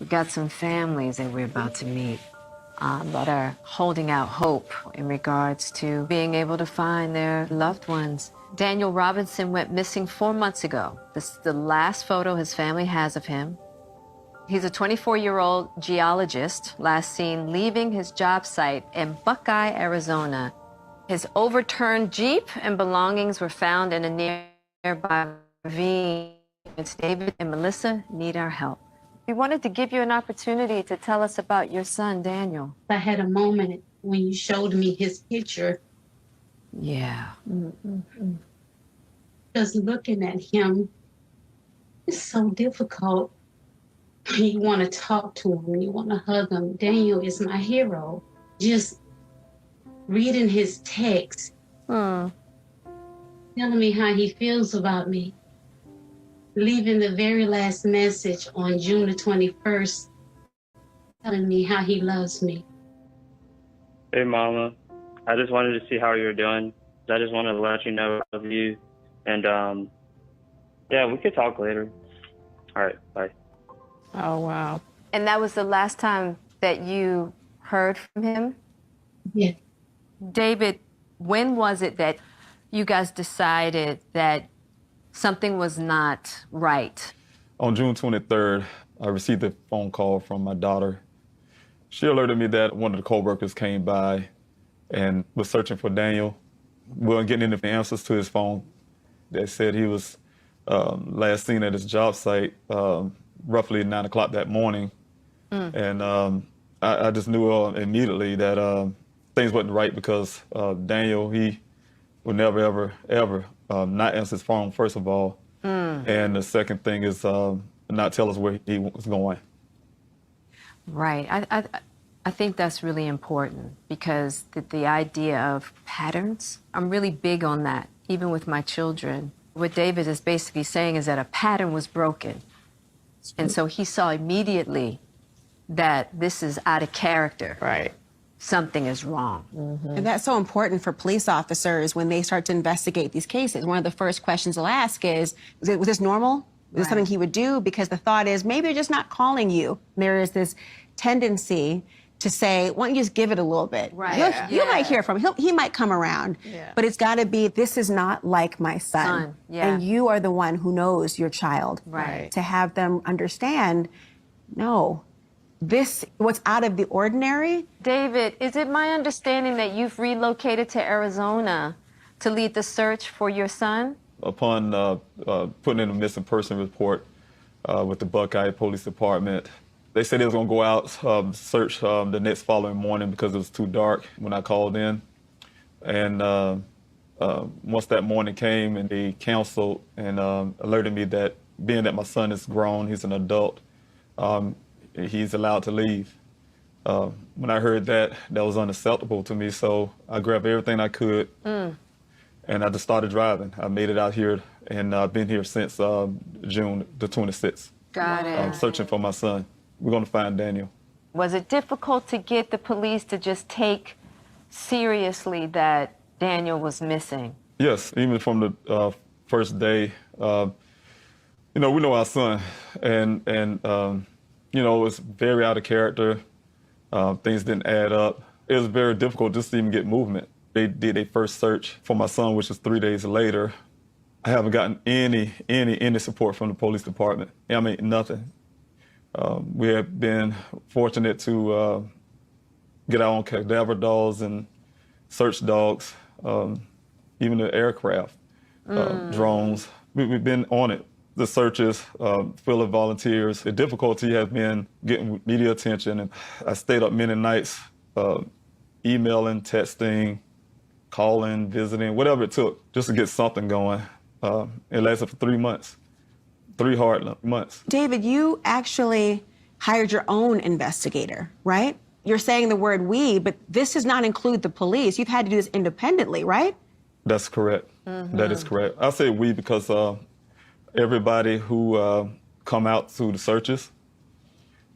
Got some families that we're about to meet that are holding out hope in regards to being able to find their loved ones. Daniel Robinson went missing 4 months ago. This is the last photo his family has of him. He's a 24-year-old geologist, last seen leaving his job site in Buckeye, Arizona. His overturned Jeep and belongings were found in a nearby ravine. David and Melissa need our help. We wanted to give you an opportunity to tell us about your son, Daniel. I had a moment when you showed me his picture. Yeah. Just looking at him, it's so difficult. You want to talk to him, you want to hug him. Daniel is my hero. Just reading his text, telling me how he feels about me. Leaving the very last message on June the 21st, telling me how he loves me. Hey, Mama. I just wanted to see how you're doing. I just wanted to let you know I love you. And, yeah, we could talk later. All right, bye. Oh, wow. And that was the last time that you heard from him? Yeah. David, when was it that you guys decided that something was not right? On June 23rd, I received a phone call from my daughter. She alerted me that one of the co-workers came by and was searching for Daniel. We weren't getting any answers to his phone. They said he was last seen at his job site roughly 9 o'clock that morning. And I just knew immediately that things wasn't right because Daniel, he would never, ever not answer his phone, first of all. And the second thing is not tell us where he was going. Right. I think that's really important because the idea of patterns, I'm really big on that, even with my children. What David is basically saying is that a pattern was broken. And so he saw immediately that this is out of character. Right. Something is wrong. And that's so important for police officers when they start to investigate these cases. One of the first questions they'll ask is was this normal? Was this something he would do? Because the thought is, maybe they're just not calling you. There is this tendency to say, why don't you just give it a little bit? Right. You might hear from him. He might come around. Yeah. But it's got to be, this is not like my son. And you are the one who knows your child. Right. To have them understand, no, this, what's out of the ordinary. David, is it my understanding that you've relocated to Arizona to lead the search for your son? Upon putting in a missing person report with the Buckeye Police Department, They said they was gonna go out, search the next following morning because it was too dark when I called in. And once that morning came and they canceled and alerted me that being that my son is grown, he's an adult, he's allowed to leave. When I heard that, that was unacceptable to me, so I grabbed everything I could and I just started driving. I made it out here and I've been here since June the 26th. Got it. Searching for my son. We're gonna find Daniel. Was it difficult to get the police to just take seriously that Daniel was missing? Yes, even from the first day, we know our son, and it's very out of character. Things didn't add up. It was very difficult just to even get movement. They did a first search for my son, which was 3 days later. I haven't gotten any support from the police department. I mean, nothing. We have been fortunate to get our own cadaver dogs and search dogs, even the aircraft, drones. We've been on it. The searches, full of volunteers. The difficulty has been getting media attention. And I stayed up many nights, emailing, texting, calling, visiting, whatever it took, just to get something going. It lasted for 3 months, 3 hard months. David, you actually hired your own investigator, right? You're saying the word we, but this does not include the police. You've had to do this independently, right? That's correct. That is correct. I say we because everybody who come out to the searches,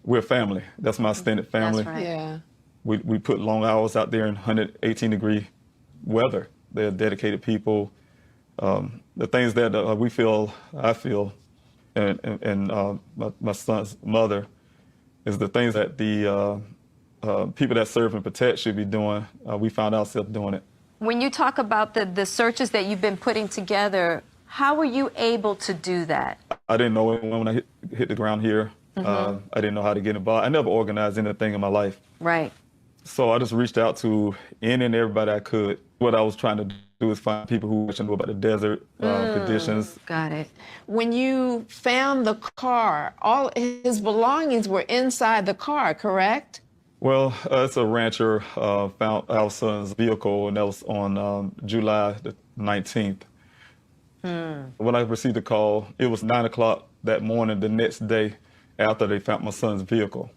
we're family. That's my extended family. That's right. Yeah. We put long hours out there in 118-degree weather. They're dedicated people. The things that I feel, and my son's mother, is the things that the people that serve and protect should be doing. We found ourselves doing it. When you talk about the searches that you've been putting together, how were you able to do that? I didn't know when I hit the ground here. I didn't know how to get involved. I never organized anything in my life. Right. So I just reached out to any and everybody I could. What I was trying to do is find people who know about the desert conditions. Got it. When you found the car, all his belongings were inside the car, correct? Well, it's a rancher found our son's vehicle, and that was on July the 19th. When I received the call, it was 9 o'clock that morning, the next day after they found my son's vehicle.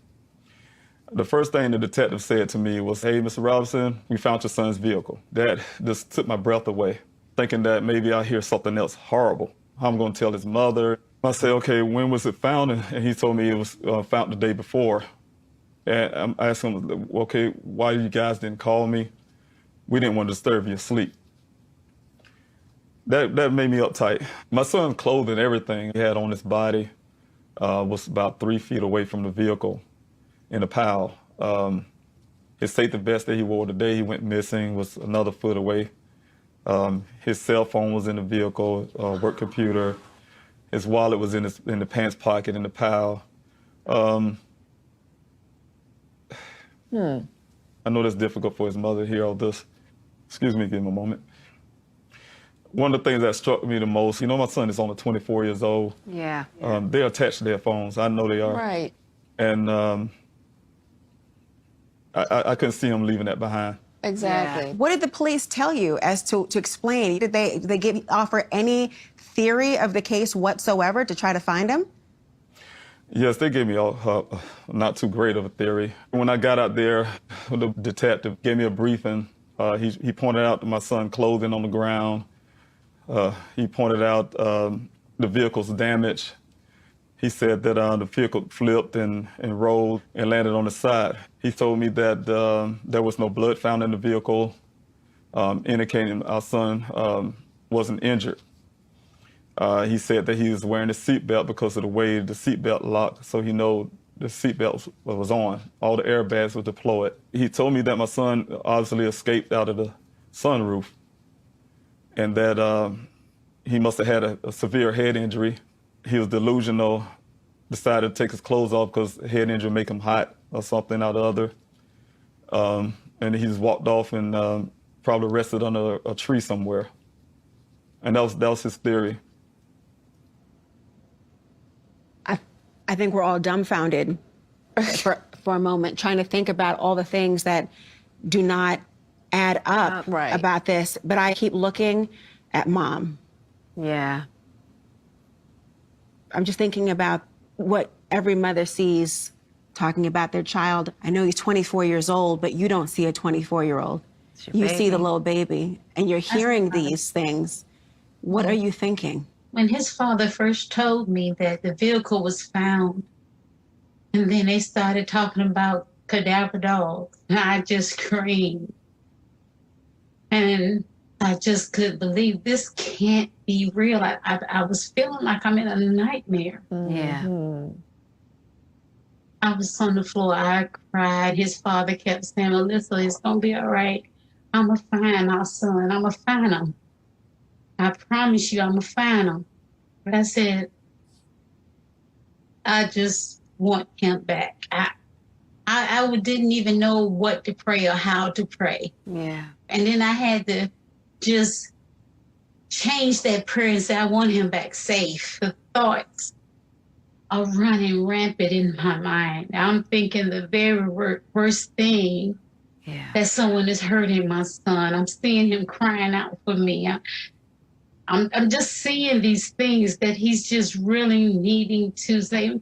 The first thing the detective said to me was, "Hey, Mr. Robinson, we found your son's vehicle." That just took my breath away, thinking that maybe I'll hear something else horrible. I'm going to tell his mother. I said, "Okay, when was it found?" And he told me it was found the day before. And I asked him, "Okay, why you guys didn't call me?" "We didn't want to disturb your sleep." That made me uptight. My son's clothing, everything he had on his body was about 3 feet away from the vehicle in a pile. His safety vest that he wore the day he went missing was another foot away. His cell phone was in the vehicle, work computer. His wallet was in the pants pocket in the pile. I know that's difficult for his mother to hear all this. Excuse me, give him a moment. One of the things that struck me the most, my son is only 24 years old. Yeah. They're attached to their phones. I know they are. Right. And I couldn't see him leaving that behind. Exactly. What did the police tell you as to explain? Did they offer any theory of the case whatsoever to try to find him? Yes, they gave me a not too great of a theory. When I got out there, the detective gave me a briefing. He pointed out my son's clothing on the ground. He pointed out the vehicle's damage. He said that the vehicle flipped and rolled and landed on the side. He told me that there was no blood found in the vehicle, indicating our son wasn't injured. He said that he was wearing a seatbelt because of the way the seatbelt locked, so he knew the seatbelt was on. All the airbags were deployed. He told me that my son obviously escaped out of the sunroof and that he must have had a severe head injury. He was delusional, decided to take his clothes off because head injury make him hot or something or the other. And he just walked off and probably rested under a tree somewhere. And that was his theory. I think we're all dumbfounded for a moment, trying to think about all the things that do not add up Right. about this. But I keep looking at Mom. Yeah. I'm just thinking about what every mother sees talking about their child. I know he's 24 years old, but you don't see a 24-year-old. You see the baby. little baby, and you're hearing these things. What are you thinking? When his father first told me that the vehicle was found, and then they started talking about cadaver dogs, and I just screamed. And I just couldn't believe this can't be real. I was feeling like I'm in a nightmare. Yeah. I was on the floor. I cried. His father kept saying, Alyssa, it's going to be all right. I'm going to find our son. I'm going to find him. I promise you, I'm going to find him. But I said, I just want him back. I didn't even know what to pray or how to pray. Yeah. And then I had to just change that prayer and say, I want him back safe. The thoughts are running rampant in my mind. I'm thinking the very worst thing, that someone is hurting my son. I'm seeing him crying out for me. I'm just seeing these things that he's just really needing to say,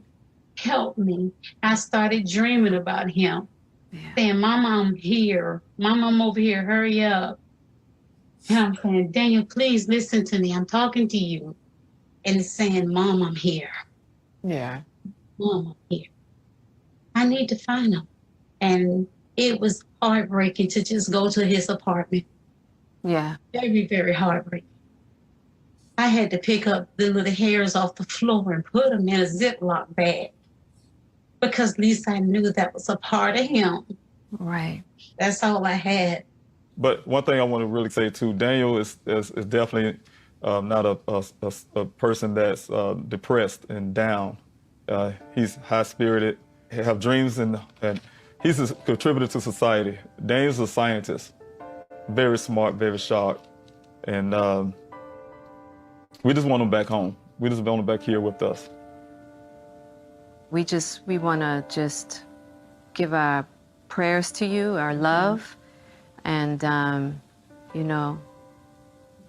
help me. I started dreaming about him, saying, Mama, I'm here. Mama, I'm over here. Hurry up. And I'm saying, Daniel, please listen to me. I'm talking to you. And it's saying, Mom, I'm here. Yeah. Mom, I'm here. I need to find him. And it was heartbreaking to just go to his apartment. Yeah. Very, very heartbreaking. I had to pick up the little hairs off the floor and put them in a Ziploc bag, because at least I knew that was a part of him. Right. That's all I had. But one thing I want to really say too, Daniel is definitely not a person that's depressed and down. He's high-spirited, have dreams, and he's a contributor to society. Daniel's a scientist, very smart, very sharp, and we just want him back home. We just want him back here with us. We want to just give our prayers to you, our love, and, you know,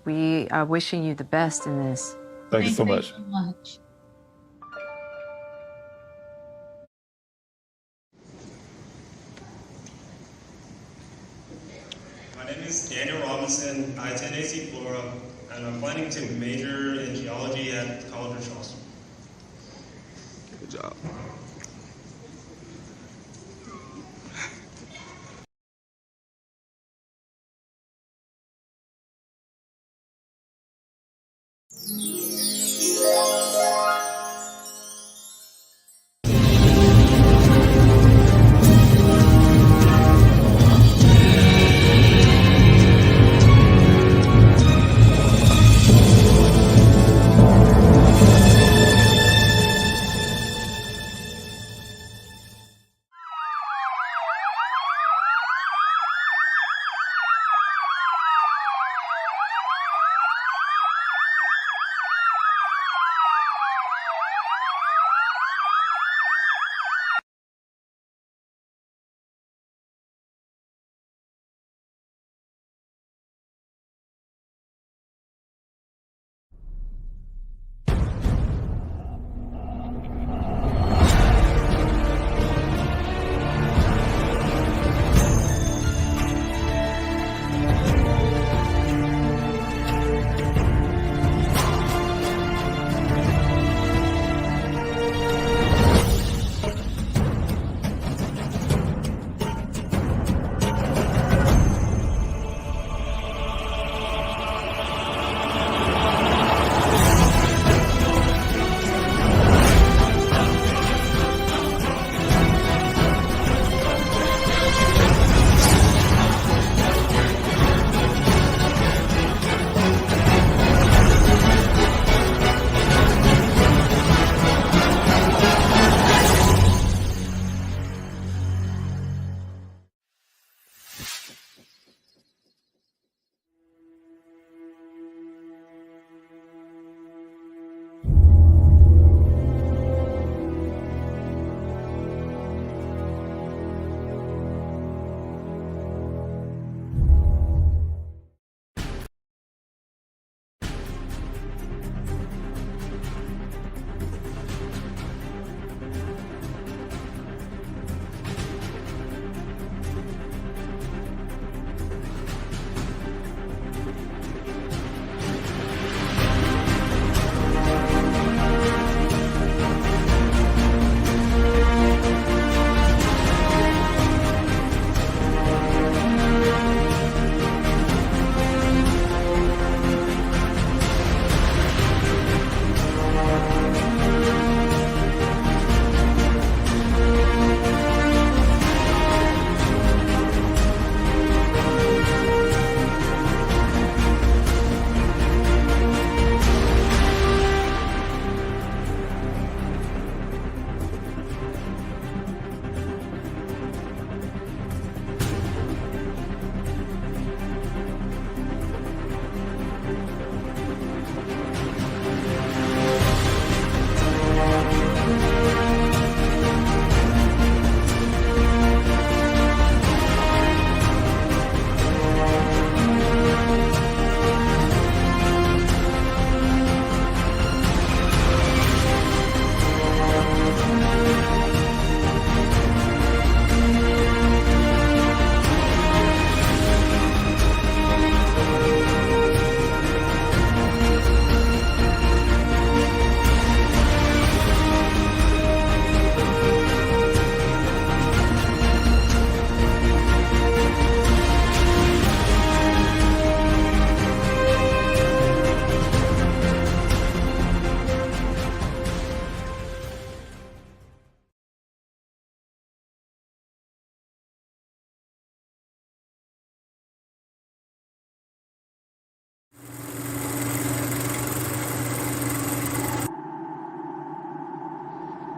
we are wishing you the best in this. Thank you so much. Thank you so much. My name is Daniel Robinson. I attend AC Flora, and I'm planning to major in geology at the College of Charleston. Good job.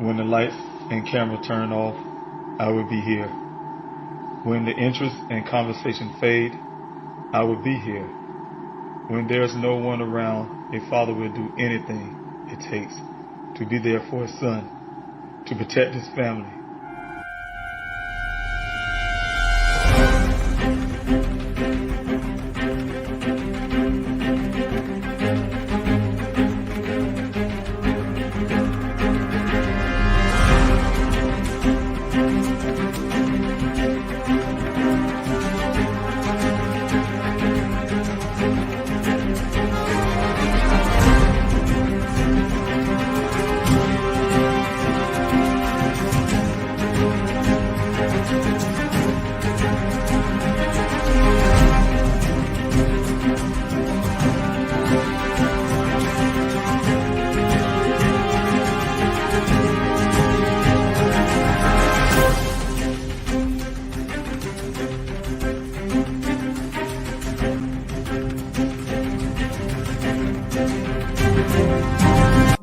When the lights and camera turn off, I will be here. When the interest and conversation fade, I will be here. When there's no one around, a father will do anything it takes to be there for his son, to protect his family.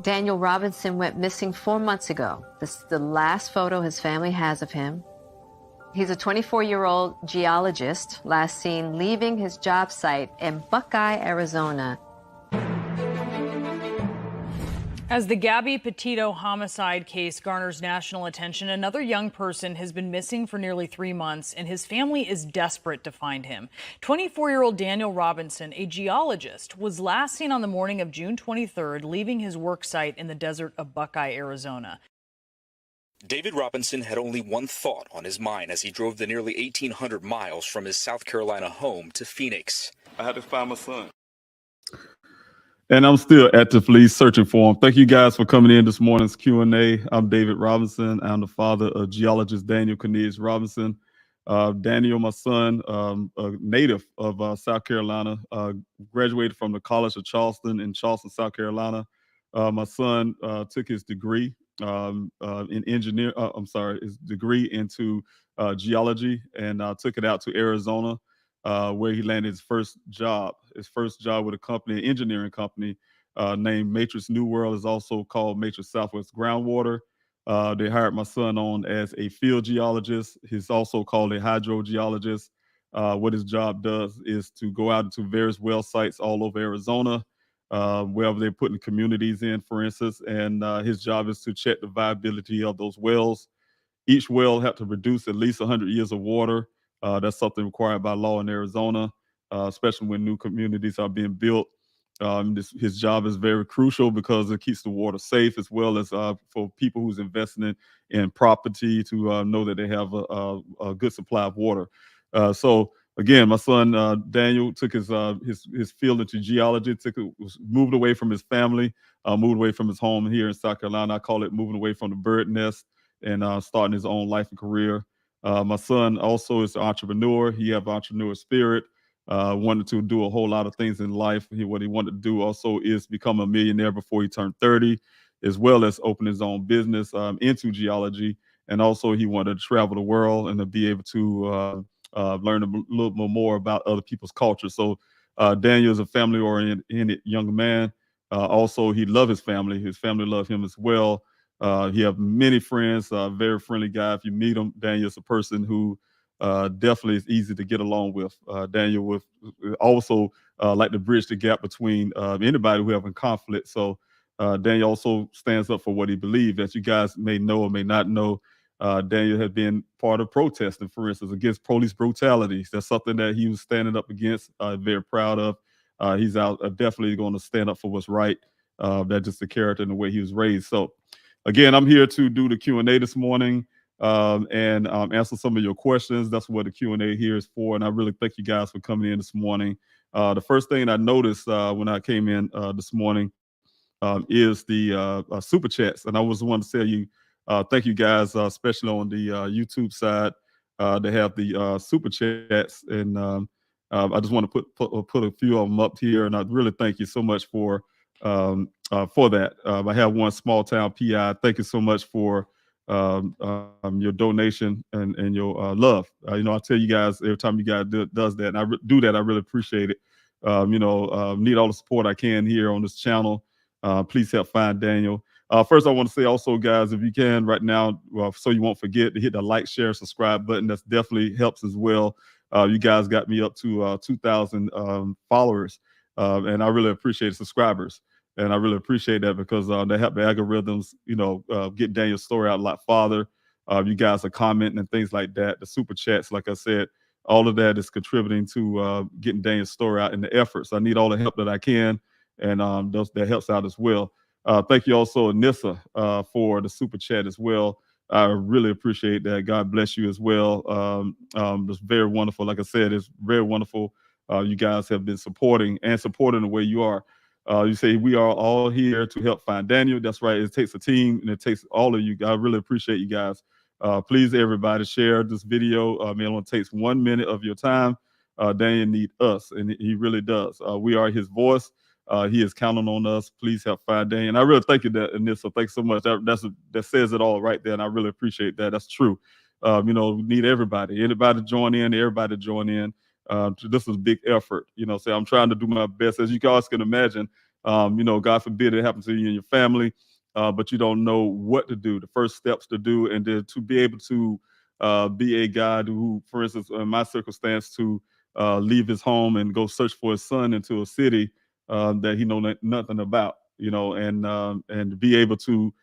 Daniel Robinson went missing 4 months ago. This is the last photo his family has of him. He's a 24-year-old geologist, last seen leaving his job site in Buckeye, Arizona. As the Gabby Petito homicide case garners national attention, another young person has been missing for nearly 3 months, and his family is desperate to find him. 24-year-old Daniel Robinson, a geologist, was last seen on the morning of June 23rd, leaving his work site in the desert of Buckeye, Arizona. David Robinson had only one thought on his mind as he drove the nearly 1,800 miles from his South Carolina home to Phoenix. I had to find my son. And I'm still actively searching for him. Thank you guys for coming in this morning's Q&A. I'm David Robinson. I'm the father of geologist Daniel Cornelius Robinson. Daniel, my son, a native of South Carolina, graduated from the College of Charleston in Charleston, South Carolina. My son took his degree his degree into geology, and took it out to Arizona, where he landed his first job with a company, an engineering company named Matrix New World, is also called Matrix Southwest Groundwater. They hired my son on as a field geologist. He's also called a hydrogeologist. What his job does is to go out into various well sites all over Arizona, wherever they're putting communities in, for instance, and his job is to check the viability of those wells. Each well have to produce at least 100 years of water. That's something required by law in Arizona, especially when new communities are being built. His job is very crucial because it keeps the water safe, as well as for people who's investing in property to know that they have a good supply of water. So again, my son Daniel took his field into geology. Moved away from his family, moved away from his home here in South Carolina. I call it moving away from the bird nest and starting his own life and career. My son also is an entrepreneur. He has entrepreneur spirit. Wanted to do a whole lot of things in life. What he wanted to do also is become a millionaire before he turned 30, as well as open his own business into geology. And also he wanted to travel the world and to be able to learn a little bit more about other people's culture. So Daniel is a family-oriented young man. Also, he loved his family. His family loved him as well. He have many friends, very friendly guy. If you meet him, Daniel's a person who definitely is easy to get along with. Daniel would also like to bridge the gap between anybody who having conflict. So Daniel also stands up for what he believes. As you guys may know or may not know, Daniel had been part of protesting, for instance, against police brutality. That's something that he was standing up against, very proud of. He's out definitely going to stand up for what's right. That's just the character and the way he was raised. So again, I'm here to do the Q&A this morning and answer some of your questions. That's what the Q&A here is for. And I really thank you guys for coming in this morning. The first thing I noticed when I came in this morning is the super chats. And I was one to tell you, thank you guys, especially on the YouTube side. They have the super chats. And I just want to put a few of them up here. And I really thank you so much for that. I have one, Small Town PI. Thank you so much for your donation and your love. I tell you guys every time you guys does that, and I do that, I really appreciate it. Need all the support I can here on this channel. Please help find Daniel. First, I want to say also, guys, if you can right now, so you won't forget to hit the like, share, subscribe button. That definitely helps as well. You guys got me up to 2,000 followers, and I really appreciate subscribers. And I really appreciate that because they help the algorithms, get Daniel's story out a lot farther. You guys are commenting and things like that. The super chats, like I said, all of that is contributing to getting Daniel's story out in the efforts. I need all the help that I can, and that helps out as well. Thank you also, Anissa, for the super chat as well. I really appreciate that. God bless you as well. It's very wonderful. Like I said, it's very wonderful. You guys have been supporting the way you are. You say we are all here to help find Daniel. That's right. It takes a team, and it takes all of you. I really appreciate you guys. Please, everybody, share this video. It only takes 1 minute of your time. Daniel needs us, and he really does. We are his voice. He is counting on us. Please help find Daniel. And I really thank you, Anissa. Thanks so much. That says it all right there, and I really appreciate that. That's true. We need everybody. Anybody join in. Everybody join in. This is a big effort. So I'm trying to do my best. As you guys can imagine, God forbid it happens to you and your family, but you don't know what to do, the first steps to do, and then to be able to be a guy who, for instance, in my circumstance, to leave his home and go search for his son into a city that he know nothing about, and to be able to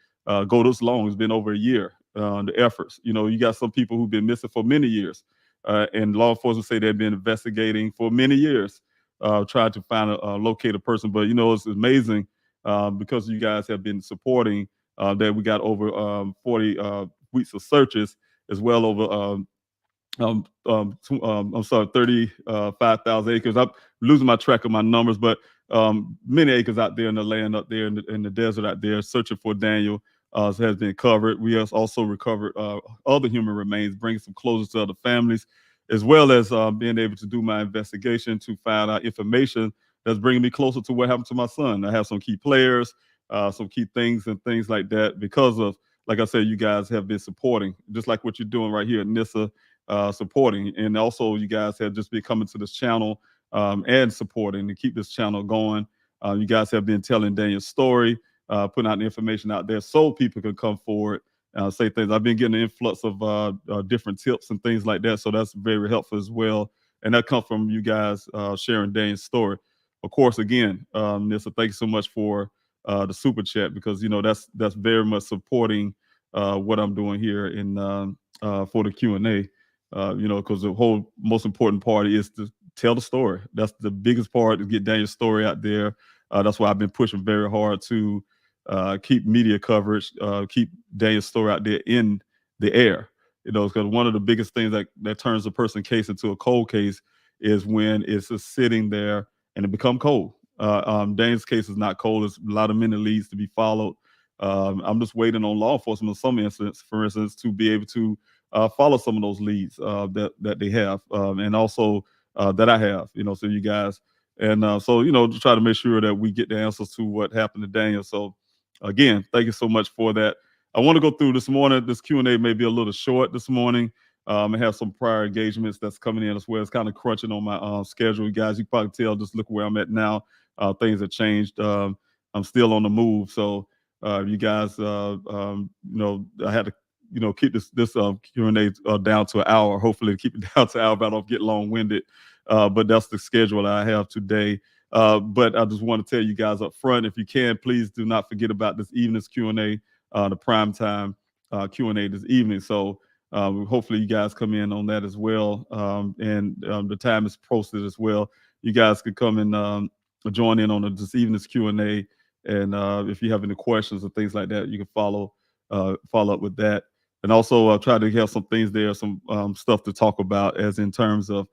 go this long. It's been over a year. The efforts, you got some people who've been missing for many years, and law enforcement say they've been investigating for many years, trying to find locate a person. But it's amazing because you guys have been supporting that we got over 40 weeks of searches, as well over I'm sorry, 35,000 acres. I'm losing my track of my numbers, but many acres out there in the land up there in the desert out there searching for Daniel has been covered. We have also recovered other human remains, bringing some closure to other families, as well as being able to do my investigation to find out information that's bringing me closer to what happened to my son. I have some key players, some key things and things like that because of, like I said, you guys have been supporting, just like what you're doing right here at NISA. Supporting, and also you guys have just been coming to this channel and supporting to keep this channel going. You guys have been telling Daniel's story, putting out the information out there so people can come forward, say things. I've been getting an influx of different tips and things like that, so that's very helpful as well. And that comes from you guys sharing Daniel's story. Of course, again, Nissa, thank you so much for the super chat, because that's very much supporting what I'm doing here in for the Q&A. Because the whole most important part is to tell the story. That's the biggest part, to get Daniel's story out there. That's why I've been pushing very hard to keep media coverage, keep Daniel's story out there in the air. Because one of the biggest things that turns a person's case into a cold case is when it's just sitting there and it become cold. Daniel's case is not cold. There's a lot of many leads to be followed. I'm just waiting on law enforcement in some instances, for instance, to be able to follow some of those leads that they have, and also that I have, so you guys, and so to try to make sure that we get the answers to what happened to Daniel. So again, thank you so much for that. I want to go through this morning. This Q&A may be a little short this morning. I have some prior engagements that's coming in as well. It's kind of crunching on my schedule, guys. You probably tell, just look where I'm at now. Things have changed. I'm still on the move, so you guys, I had to keep this Q&A down to an hour. Hopefully keep it down to an hour, but I don't get long-winded. But that's the schedule I have today. But I just want to tell you guys up front, if you can, please do not forget about this evening's Q&A, the primetime Q&A this evening. So hopefully you guys come in on that as well. And the time is posted as well. You guys could come and join in on this evening's Q&A. And if you have any questions or things like that, you can follow up with that. And also try to have some things there, some stuff to talk about, as in terms of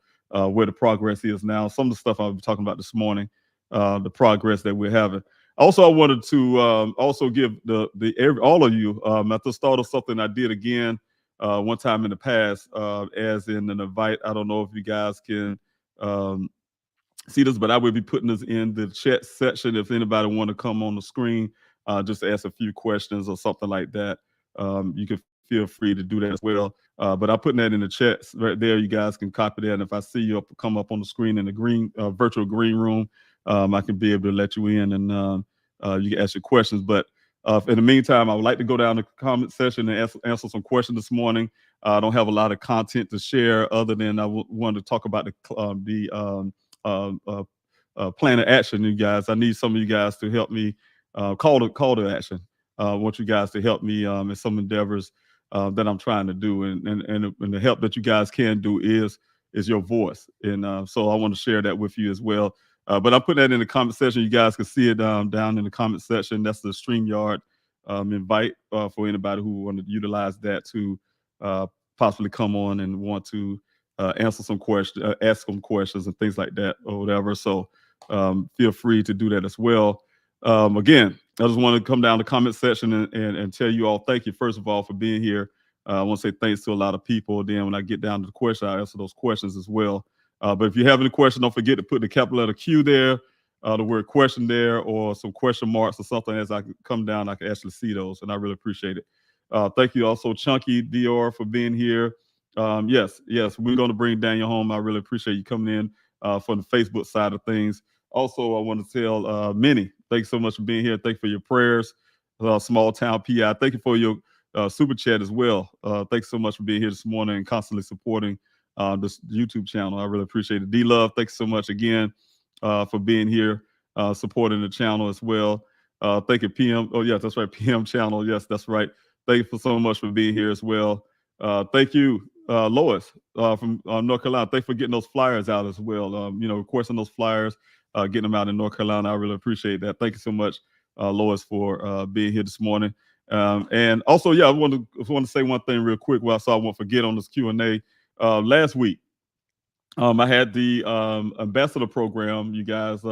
where the progress is now. Some of the stuff I'll be talking about this morning, the progress that we're having. Also, I wanted to also give all of you at the start of something I did again one time in the past, as in an invite. I don't know if you guys can see this, but I will be putting this in the chat section. If anybody want to come on the screen, just ask a few questions or something like that, you can feel free to do that as well. But I'm putting that in the chat right there. You guys can copy that. And if I see you come up on the screen in the green virtual green room, I can be able to let you in, and you can ask your questions. But In the meantime, I would like to go down the comment section and answer some questions this morning. I don't have a lot of content to share other than I wanted to talk about the plan of action, you guys. I need some of you guys to help me call to action. I want you guys to help me in some endeavors that I'm trying to do, and the help that you guys can do is your voice, and so I want to share that with you as well. But I'm putting that in the comment section. You guys can see it down in the comment section. That's the StreamYard invite for anybody who want to utilize that to possibly come on and want to answer some questions, ask some questions and things like that or whatever. So feel free to do that as well. Again, I just want to come down the comment section and tell you all thank you, first of all, for being here. I want to say thanks to a lot of people. Then when I get down to the question, I answer those questions as well. But if you have any questions, don't forget to put the capital letter Q there, the word question there, or some question marks or something. As I come down, I can actually see those, and I really appreciate it. Thank you also, Chunky Dior, for being here. Yes, we're going to bring Daniel home. I really appreciate you coming in from the Facebook side of things. Also, I want to tell Minnie, thanks so much for being here. Thank you for your prayers. Small Town PI, thank you for your super chat as well. Thanks so much for being here this morning and constantly supporting this YouTube channel. I really appreciate it. D-Love, thanks so much again for being here, supporting the channel as well. Thank you, PM. Oh, yes, that's right, PM channel. Yes, that's right. Thank you so much for being here as well. Thank you, Lois from North Carolina. Thanks for getting those flyers out as well. Requesting those flyers, getting them out in North Carolina. I really appreciate that. Thank you so much, Lois, for being here this morning. And also, I want to say one thing real quick, so I won't forget on this Q&A. Last week, I had the ambassador program, you guys,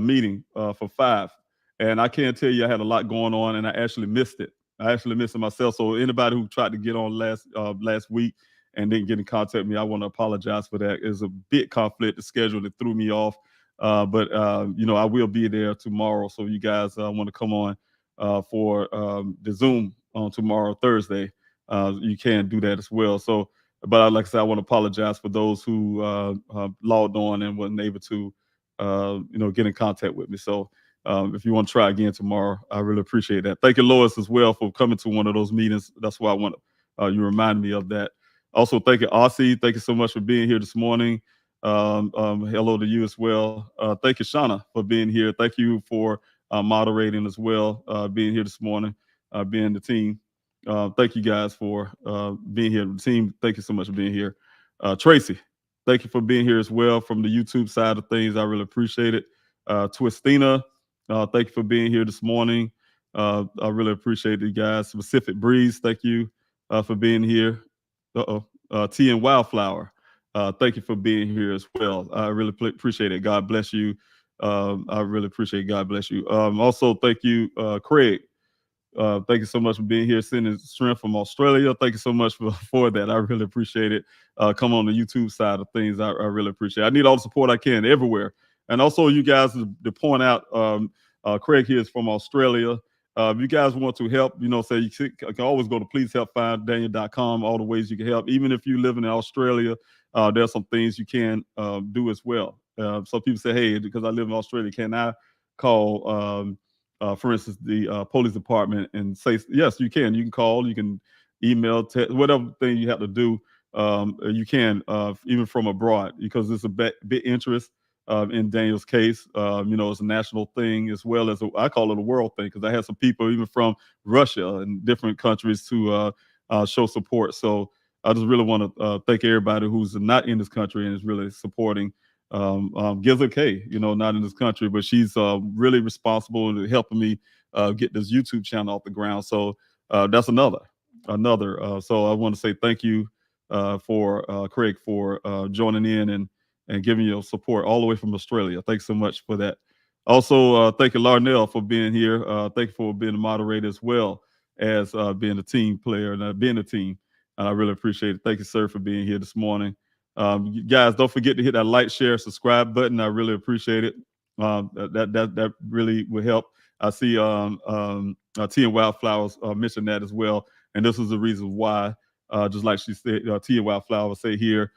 meeting for 5, and I can't tell you I had a lot going on, and I actually missed it. I actually missed it myself. So anybody who tried to get on last week and didn't get in contact with me, I want to apologize for that. It was a bit conflict. The schedule that threw me off, but I will be there tomorrow. So you guys want to come on for the Zoom on tomorrow, Thursday, you can do that as well. So. But like I said, I want to apologize for those who logged on and wasn't able to, get in contact with me. So if you want to try again tomorrow, I really appreciate that. Thank you, Lois, as well, for coming to one of those meetings. That's why I want you remind me of that. Also, thank you, Aussie. Thank you so much for being here this morning. Hello to you as well. Thank you, Shauna, for being here. Thank you for moderating as well, being here this morning, being the team. Thank you guys for being here. The team, thank you so much for being here. Tracy, thank you for being here as well from the YouTube side of things. I really appreciate it. Twistina, thank you for being here this morning. I really appreciate you guys. Specific Breeze, thank you for being here. Tea and Wildflower, thank you for being here as well. I really appreciate it. God bless you. I really appreciate it. God bless you. Also, thank you, Craig. Thank you so much for being here, sending strength from Australia. Thank you so much for that. I really appreciate it. Come on the YouTube side of things. I really appreciate it. I need all the support I can everywhere. And also you guys to point out, Craig here is from Australia. If you guys want to help, say you can always go to pleasehelpfinddaniel.com, all the ways you can help. Even if you live in Australia, there's some things you can do as well. Some people say, hey, because I live in Australia, can I call for instance, the police department and say, yes, you can. You can call, you can email, text, whatever thing you have to do, you can, even from abroad, because it's a big interest in Daniel's case. It's a national thing as well as I call it a world thing, because I had some people even from Russia and different countries to show support. So I just really want to thank everybody who's not in this country and is really supporting Giza K, not in this country, but she's really responsible in helping me get this YouTube channel off the ground. So that's another. So I want to say thank you for Craig for joining in and giving your support all the way from Australia. Thanks so much for that. Also, thank you, Larnell, for being here. Thank you for being a moderator as well as being a team player and being a team. And I really appreciate it. Thank you, sir, for being here this morning. You guys, don't forget to hit that like, share, subscribe button. I really appreciate it. That really will help. I see Tea and Wildflowers mentioned that as well, and this is the reason why. Just like she said, Tea and Wildflowers say here,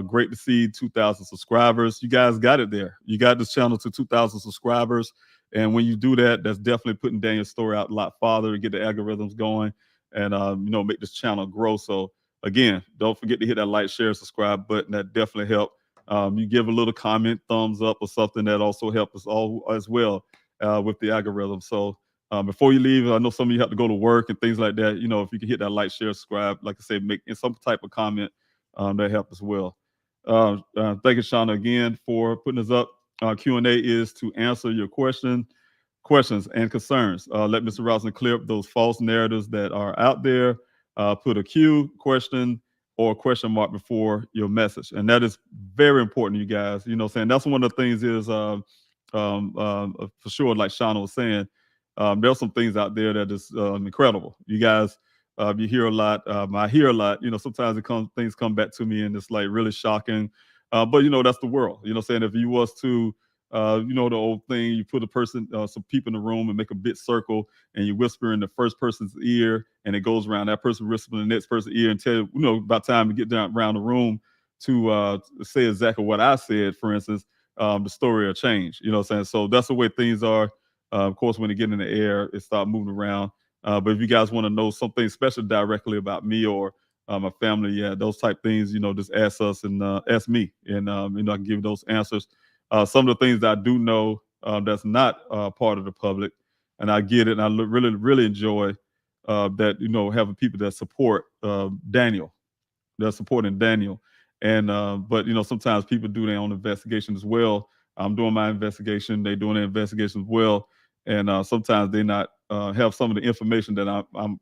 great to see 2,000 subscribers. You guys got it there. You got this channel to 2,000 subscribers, And when you do that, that's definitely putting Daniel's story out a lot farther to get the algorithms going and, make this channel grow. So again, don't forget to hit that like, share, subscribe button. That definitely helps. You give a little comment, thumbs up or something, that also helps us all as well with the algorithm. So before you leave, I know some of you have to go to work and things like that. If you can hit that like, share, subscribe, like I said, make some type of comment, that helps as well. Thank you, Shauna, again for putting us up. Q&A is to answer your questions and concerns. Let Mr. Robinson clear up those false narratives that are out there. Put a Q, question, or question mark before your message. And that is very important, you guys. Saying that's one of the things is for sure, like Shauna was saying, there's some things out there that is incredible. You guys, you hear a lot. I hear a lot. Sometimes things come back to me and it's like really shocking. But that's the world. Saying if you was to the old thing, you put some people in the room and make a big circle and you whisper in the first person's ear and it goes around, that person whispering in the next person's ear until, by the time you get down around the room to say exactly what I said, for instance, the story will change, So that's the way things are. Of course, when they get in the air, it start moving around. But if you guys want to know something special directly about me or my family, those type things, just ask us and ask me, and I can give you those answers. Some of the things that I do know that's not part of the public, and I get it, and I really, really enjoy that, having people that support Daniel, they're supporting Daniel. And but sometimes people do their own investigation as well. I'm doing my investigation, they're doing their investigation as well. And sometimes they not have some of the information that I'm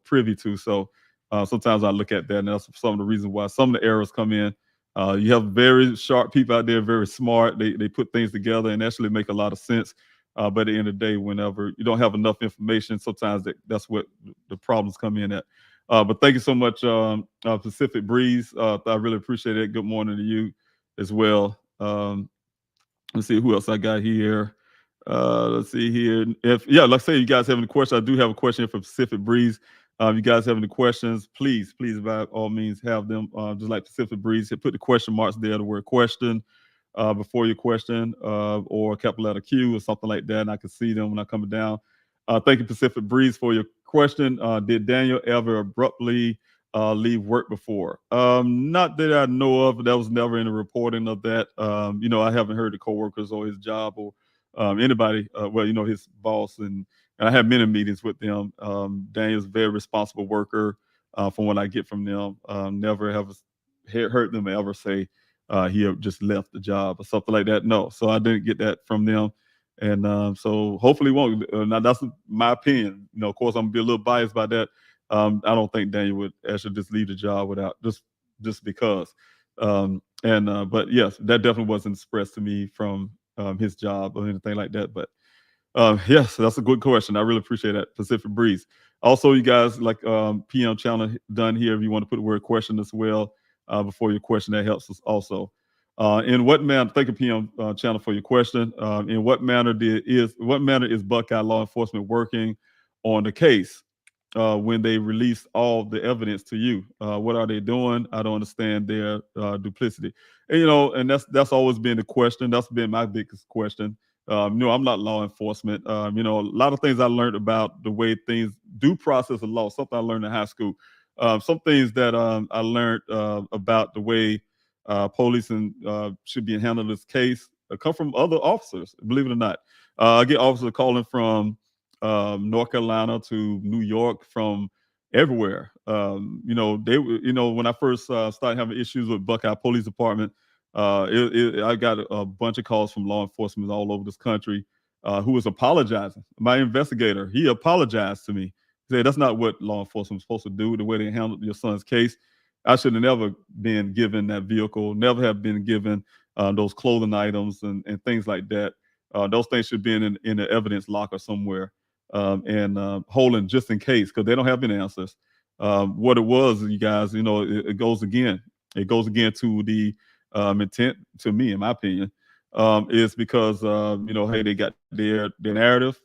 privy to. So sometimes I look at that, and that's some of the reasons why some of the errors come in. You have very sharp people out there, very smart. They put things together and actually make a lot of sense. But at the end of the day, whenever you don't have enough information, sometimes that's what the problems come in at. But thank you so much, Pacific Breeze. I really appreciate it. Good morning to you as well. Let's see who else I got here. Let's see here. Like I say, you guys have any questions? I do have a question for Pacific Breeze. You guys have any questions? Please, by all means, have them. Just like Pacific Breeze, put the question marks there, the word question before your question, or a capital letter Q or something like that, and I can see them when I come down. Thank you, Pacific Breeze, for your question. Did Daniel ever abruptly leave work before? Not that I know of. That was never in the reporting of that. I haven't heard the coworkers or his job or anybody. His boss, and I have many meetings with them. Daniel's a very responsible worker. From what I get from them, never have heard them ever say he just left the job or something like that. No, so I didn't get that from them. And so hopefully won't. Now that's my opinion. Of course, I'm gonna be a little biased by that. I don't think Daniel would actually just leave the job without just because. But yes, that definitely wasn't expressed to me from his job or anything like that. But yes, that's a good question. I really appreciate that, Pacific Breeze. Also, you guys, like PM channel done here. If you want to put the word question as well before your question, that helps us also. In what manner? Thank you, PM channel, for your question. In what manner is Buckeye law enforcement working on the case when they release all the evidence to you? What are they doing? I don't understand their duplicity. And that's always been the question. That's been my biggest question. I'm not law enforcement. A lot of things I learned about the way things do process of law. Something I learned in high school. Some things that I learned about the way police should be handling this case come from other officers, believe it or not. I get officers calling from North Carolina to New York, from everywhere. When I first started having issues with Buckeye Police Department, I got a bunch of calls from law enforcement all over this country who was apologizing. My investigator, he apologized to me. He said, that's not what law enforcement is supposed to do, the way they handled your son's case. I should have never been given that vehicle, never have been given those clothing items and things like that. Those things should be in the evidence locker somewhere and holding just in case, because they don't have any answers. What it was, you guys, it goes again. It goes again to the intent, to me, in my opinion, is because, hey, they got their narrative.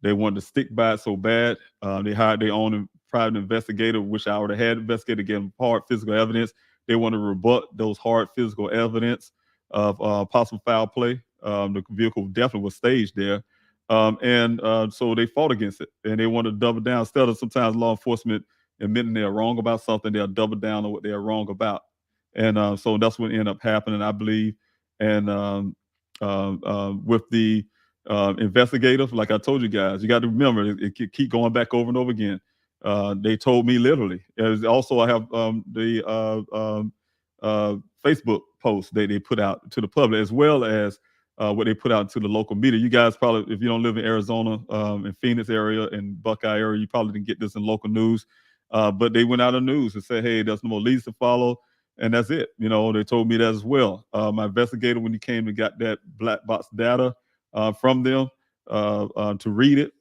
They wanted to stick by it so bad. They hired their own private investigator, which I already had investigated, getting hard physical evidence. They want to rebut those hard physical evidence of possible foul play. The vehicle definitely was staged there. So they fought against it, and they wanted to double down. Instead of sometimes law enforcement admitting they're wrong about something, they'll double down on what they're wrong about. And so that's what ended up happening, I believe. And with the investigative, like I told you guys, you got to remember, it keep going back over and over again. They told me literally. Also, I have the Facebook posts they put out to the public, as well as what they put out to the local media. You guys probably, if you don't live in Arizona, in Phoenix area and Buckeye area, you probably didn't get this in local news. But they went out in the news and said, hey, there's no more leads to follow. And that's it. You know, they told me that as well. My investigator, when he came and got that black box data from them to read it,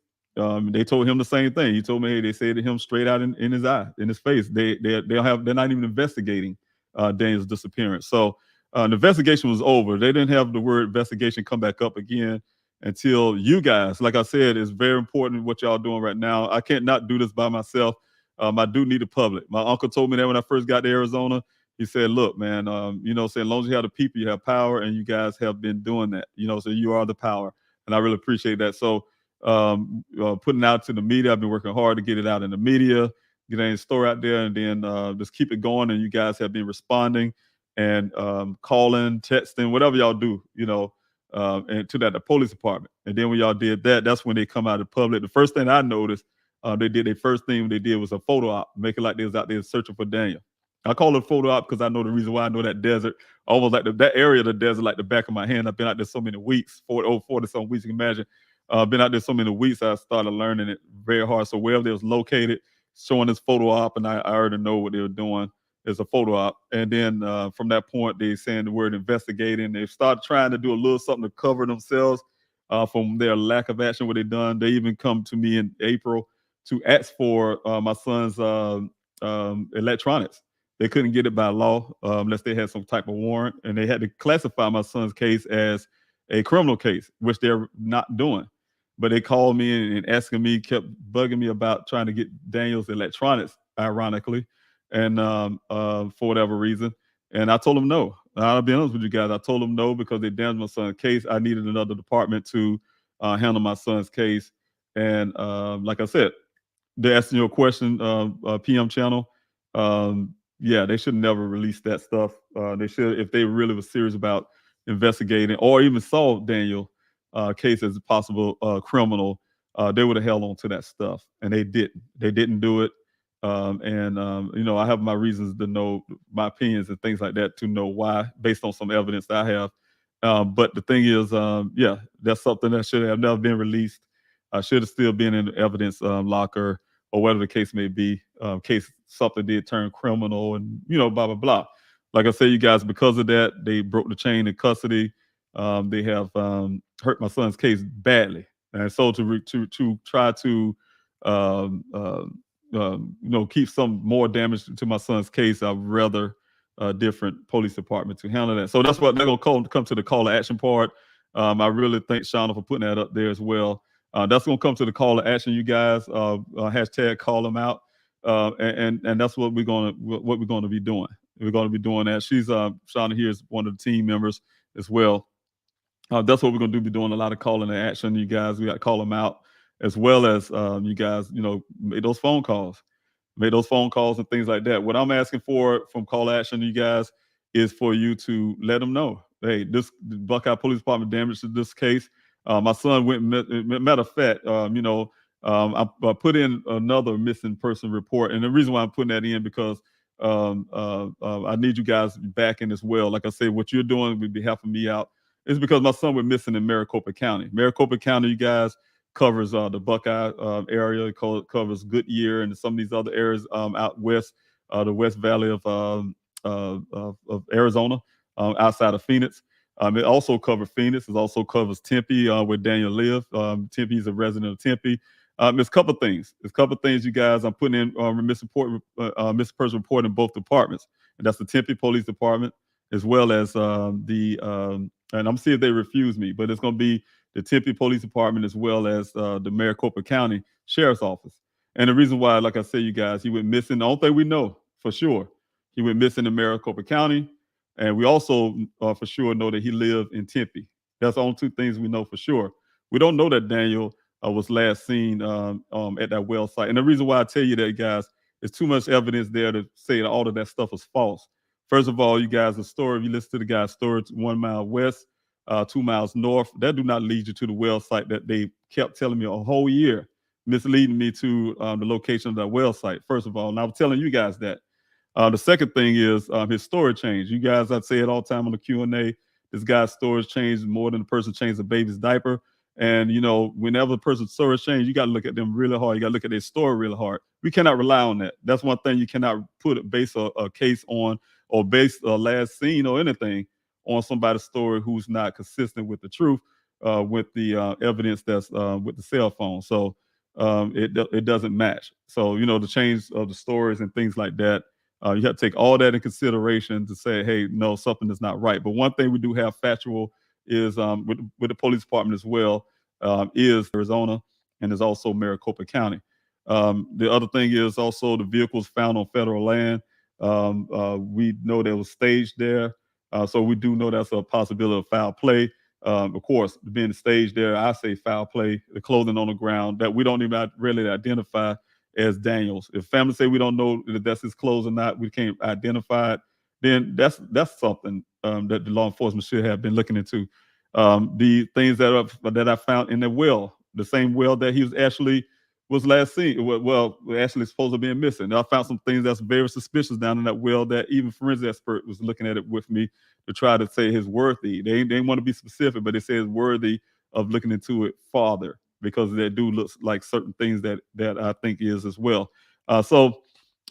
they told him the same thing. He told me, hey, they said to him straight out in his eye, in his face, they're not even investigating Daniel's disappearance. So the investigation was over. They didn't have the word investigation come back up again until you guys, like I said, it's very important what y'all doing right now. I can't not do this by myself. I do need the public. My uncle told me that when I first got to Arizona. He said, look, man, as long as you have the people, you have power, and you guys have been doing that, so you are the power. And I really appreciate that. So putting out to the media, I've been working hard to get it out in the media, get it in the store out there, and then just keep it going. And you guys have been responding and calling, texting, whatever y'all do, and to the police department. And then when y'all did that, that's when they come out in public. The first thing I noticed, their first thing they did was a photo op, make it like they was out there searching for Daniel. I call it a photo op because I know the reason why. I know that desert, almost like that area of the desert, like the back of my hand. I've been out there so many weeks, 40 some weeks, you can imagine. Been out there so many weeks, I started learning it very hard. So wherever they was located, showing this photo op, and I already know what they were doing. It's a photo op. And then from that point, they saying the word investigating. They started trying to do a little something to cover themselves from their lack of action, what they done. They even come to me in April to ask for my son's electronics. They couldn't get it by law unless they had some type of warrant, and they had to classify my son's case as a criminal case, which they're not doing. But they called me and asking me, kept bugging me about trying to get Daniel's electronics, ironically, and for whatever reason. And I told them no. I'll be honest with you guys. I told them no because they damaged my son's case. I needed another department to handle my son's case. And like I said, they're asking you a question, PM channel. Yeah, they should never release that stuff. They should, if they really were serious about investigating or even saw Daniel case as a possible criminal, they would have held on to that stuff, and they didn't. They didn't do it. I have my reasons to know my opinions and things like that to know why, based on some evidence that I have. But the thing is, yeah, that's something that should have never been released. Should have still been in the evidence locker, or whatever the case may be, case something did turn criminal, and blah blah blah. Like I say, you guys, because of that, they broke the chain in custody. They have hurt my son's case badly, and so to try to keep some more damage to my son's case, I'd rather a different police department to handle that. So that's what they're gonna come to the call to action part. I really thank Shauna for putting that up there as well. That's going to come to the call to action, you guys. Hashtag call them out, and that's what we're going to be doing. We're going to be doing that. Shauna here is one of the team members as well. That's what we're going to do. Be doing a lot of calling to action, you guys. We got to call them out, as well as you guys. Make those phone calls, and things like that. What I'm asking for from call to action, you guys, is for you to let them know, hey, the Buckeye Police Department damaged this case. My son went. Matter of fact, I put in another missing person report, and the reason why I'm putting that in because I need you guys backing as well. Like I said, what you're doing would be helping me out. It's because my son went missing in Maricopa County. Maricopa County, you guys, covers the Buckeye area. It covers Goodyear and some of these other areas out west, the West Valley of Arizona, outside of Phoenix. It also covers Phoenix. It also covers Tempe, where Daniel lived. Tempe is a resident of Tempe. There's a couple of things. You guys. I'm putting in missing person report in both departments, and that's the Tempe Police Department, as well as and I'm seeing if they refuse me, but it's going to be the Tempe Police Department as well as the Maricopa County Sheriff's Office. And the reason why, like I said, you guys, he went missing. The only thing we know for sure, he went missing in Maricopa County. And we also for sure know that he lived in Tempe. That's the only two things we know for sure. We don't know that Daniel was last seen at that well site. And the reason why I tell you that, guys, is too much evidence there to say that all of that stuff is false. First of all, you guys, the story, if you listen to the guy's story, it's 1 mile west, 2 miles north, that do not lead you to the well site that they kept telling me a whole year, misleading me to the location of that well site, first of all. And I was telling you guys that. The second thing is his story changed. You guys, I'd say it all the time on the Q&A, this guy's stories changed more than the person changed a baby's diaper. And, you know, whenever a person's story change, you got to look at them really hard. You got to look at their story really hard. We cannot rely on that. That's one thing you cannot base a case on, or base a last scene or anything on somebody's story who's not consistent with the truth, with the evidence that's with the cell phone. So it doesn't match. So, you know, the change of the stories and things like that, you have to take all that in consideration to say, hey, no, something is not right. But one thing we do have factual is with the police department as well, is Arizona, and is also Maricopa County. The other thing is also the vehicles found on federal land. We know they was staged there. So we do know that's a possibility of foul play. Of course, being staged there, I say foul play, the clothing on the ground that we don't even really identify as Daniel's. If family say we don't know that that's his clothes or not, we can't identify it, then that's something that the law enforcement should have been looking into. The things that I found in the well, the same well that he was last seen, well, actually supposed to be missing. I found some things that's very suspicious down in that well that even forensic expert was looking at it with me to try to say is worthy. They didn't want to be specific, but they say it's worthy of looking into it farther, because that do looks like certain things that I think is as well. So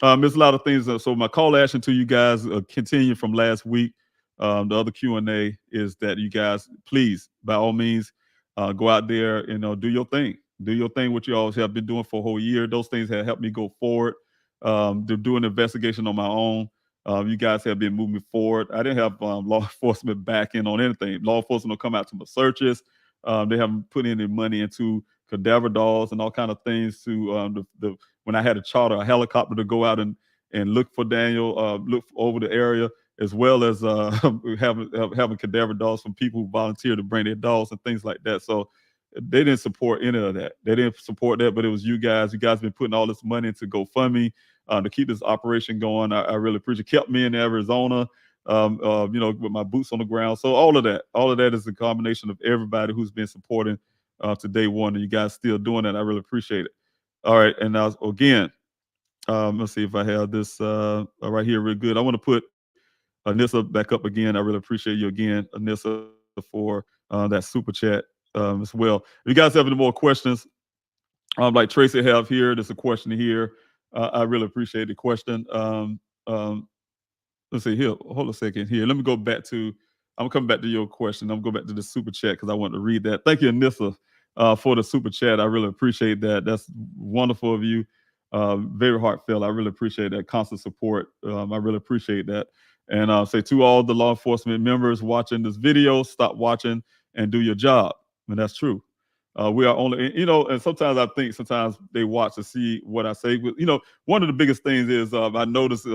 there's a lot of things. So my call to action to you guys, continue from last week. The other Q&A is that you guys, please, by all means, go out there and do your thing. Do your thing, what you always have been doing for a whole year. Those things have helped me go forward. They're doing an investigation on my own. You guys have been moving forward. I didn't have law enforcement backing on anything. Law enforcement will come out to my searches. They haven't put any money into cadaver dolls and all kind of things to when I had to charter a helicopter to go out and look for Daniel, look over the area, as well as having cadaver dolls from people who volunteer to bring their dolls and things like that. So they didn't support any of that. They didn't support that, but it was you guys. You guys been putting all this money into GoFundMe to keep this operation going. I really appreciate it. Kept me in Arizona, with my boots on the ground. So all of that is a combination of everybody who's been supporting to day one, and you guys still doing that. I really appreciate it. All right, and now again, let's see if I have this right here real good. I want to put Anissa back up again. I really appreciate you again, Anissa, for that super chat as well. If you guys have any more questions, like Tracy have here, there's a question here. I really appreciate the question. Let's see here. Hold a second here. Let me go back to. I'm coming back to your question. I'm going back to the super chat because I want to read that. Thank you, Anissa, for the super chat. I really appreciate that. That's wonderful of you. Very heartfelt. I really appreciate that constant support. I really appreciate that. And I'll say to all the law enforcement members watching this video, stop watching and do your job. And that's true. We are only, and sometimes I think sometimes they watch to see what I say. One of the biggest things is I noticed it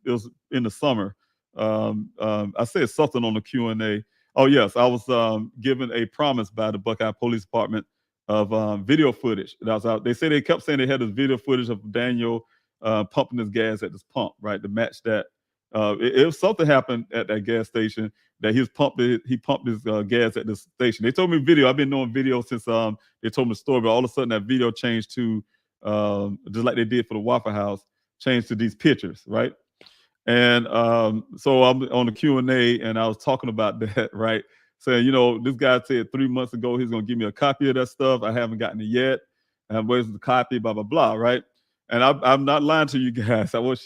was in the summer. I said something on the Q&A. Oh, yes, I was given a promise by the Buckeye Police Department of video footage that was out. They kept saying they had this video footage of Daniel pumping his gas at this pump, right, to match that. If something happened at that gas station, that he pumped his gas at this station. They told me video. I've been doing video since they told me the story, but all of a sudden that video changed to just like they did for the Waffle House, changed to these pictures, right? And so I'm on the Q&A and I was talking about that, right? Saying, this guy said 3 months ago he's gonna give me a copy of that stuff. I haven't gotten it yet. Where's the copy? Blah blah blah, right? And I'm not lying to you guys. I was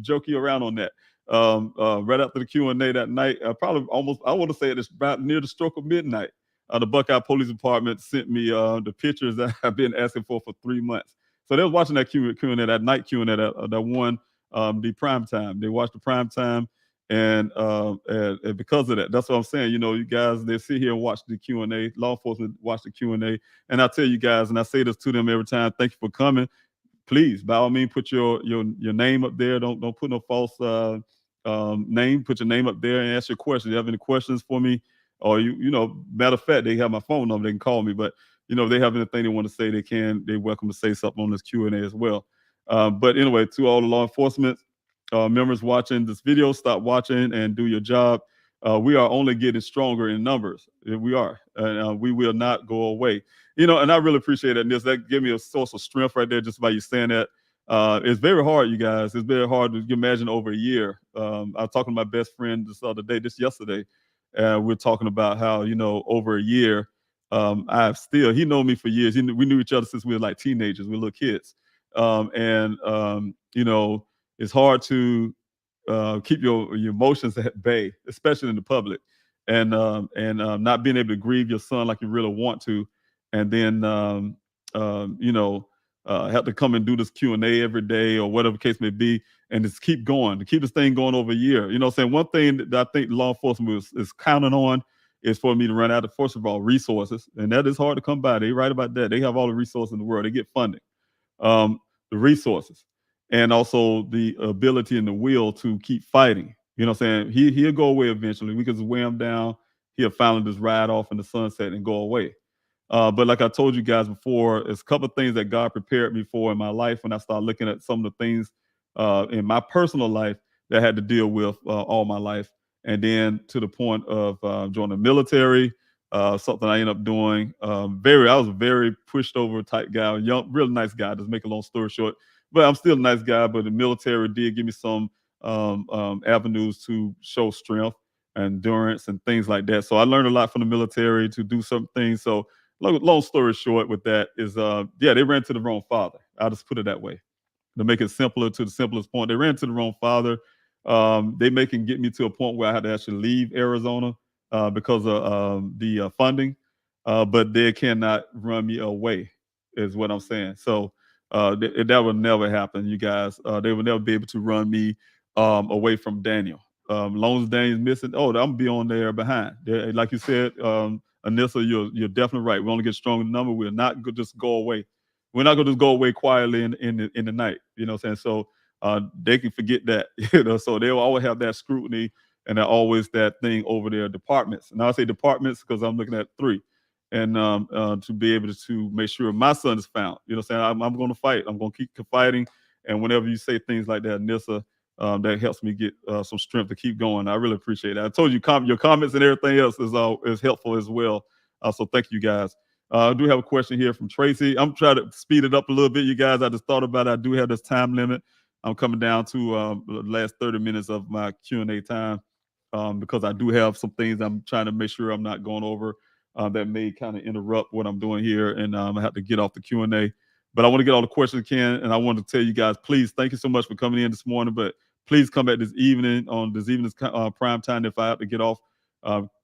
joke you around on that. Right after the Q&A that night, probably almost, I want to say it's about near the stroke of midnight, the Buckeye Police Department sent me the pictures that I've been asking for 3 months. So they was watching that Q&A, that night Q&A, that one, the prime time. They watched the prime time, and because of that, that's what I'm saying. You guys, they sit here and watch the Q&A. Law enforcement watch the Q&A, and I tell you guys, and I say this to them every time. Thank you for coming. Please, by all means, put your name up there. Don't put no false name. Put your name up there and ask your questions. If you have any questions for me, or matter of fact, they have my phone number. They can call me. But if they have anything they want to say, they're welcome to say something on this Q&A as well. But anyway, to all the law enforcement members watching this video, stop watching and do your job. We are only getting stronger in numbers. We are, and we will not go away. And I really appreciate it. And that gave me a source of strength right there, just by you saying that. It's very hard, you guys. It's very hard to imagine over a year. I was talking to my best friend yesterday. We're talking about how, over a year, he known me for years. We knew each other since we were like teenagers, we were little kids. It's hard to keep your emotions at bay, especially in the public, and not being able to grieve your son like you really want to, and then have to come and do this Q&A every day or whatever the case may be, and just keep going, to keep this thing going over a year. One thing that I think law enforcement is counting on is for me to run out of, first of all, resources, and that is hard to come by. They're right about that. They have all the resources in the world. They get funding, the resources, and also the ability and the will to keep fighting. He'll go away eventually. We can just weigh him down. He'll finally just ride off in the sunset and go away. But like I told you guys before, it's a couple of things that God prepared me for in my life when I started looking at some of the things in my personal life that I had to deal with all my life. And then to the point of joining the military, something I ended up doing. I was a very pushed over type guy, young, real nice guy, just make a long story short. But I'm still a nice guy, but the military did give me some avenues to show strength, endurance, and things like that. So I learned a lot from the military to do some things. So long story short with that is, they ran to the wrong father. I'll just put it that way. To make it simpler, to the simplest point, they ran to the wrong father. They can get me to a point where I had to actually leave Arizona because of the funding, but they cannot run me away, is what I'm saying. So that would never happen, you guys. They would never be able to run me away from Daniel. As long as Daniel's missing, I'm gonna be on there behind. Like you said, Anissa, you're definitely right. We only get stronger in number. We're not going to just go away. We're not going to just go away quietly in the night. You know what I'm saying? So they can forget that. So they'll always have that scrutiny and always that thing over their departments. And I say departments because I'm looking at 3. And to be able to make sure my son is found. You know what I'm saying? I'm going to fight. I'm going to keep fighting. And whenever you say things like that, Anissa, that helps me get some strength to keep going. I really appreciate that. I told you your comments and everything else is helpful as well. So thank you guys. I do have a question here from Tracy. I'm trying to speed it up a little bit, you guys. I just thought about it. I do have this time limit. I'm coming down to the last 30 minutes of my Q&A time because I do have some things I'm trying to make sure I'm not going over that may kind of interrupt what I'm doing here, and I have to get off the Q&A. But I want to get all the questions I can, and I want to tell you guys, please, thank you so much for coming in this morning, but please come back this evening's prime time if I have to get off.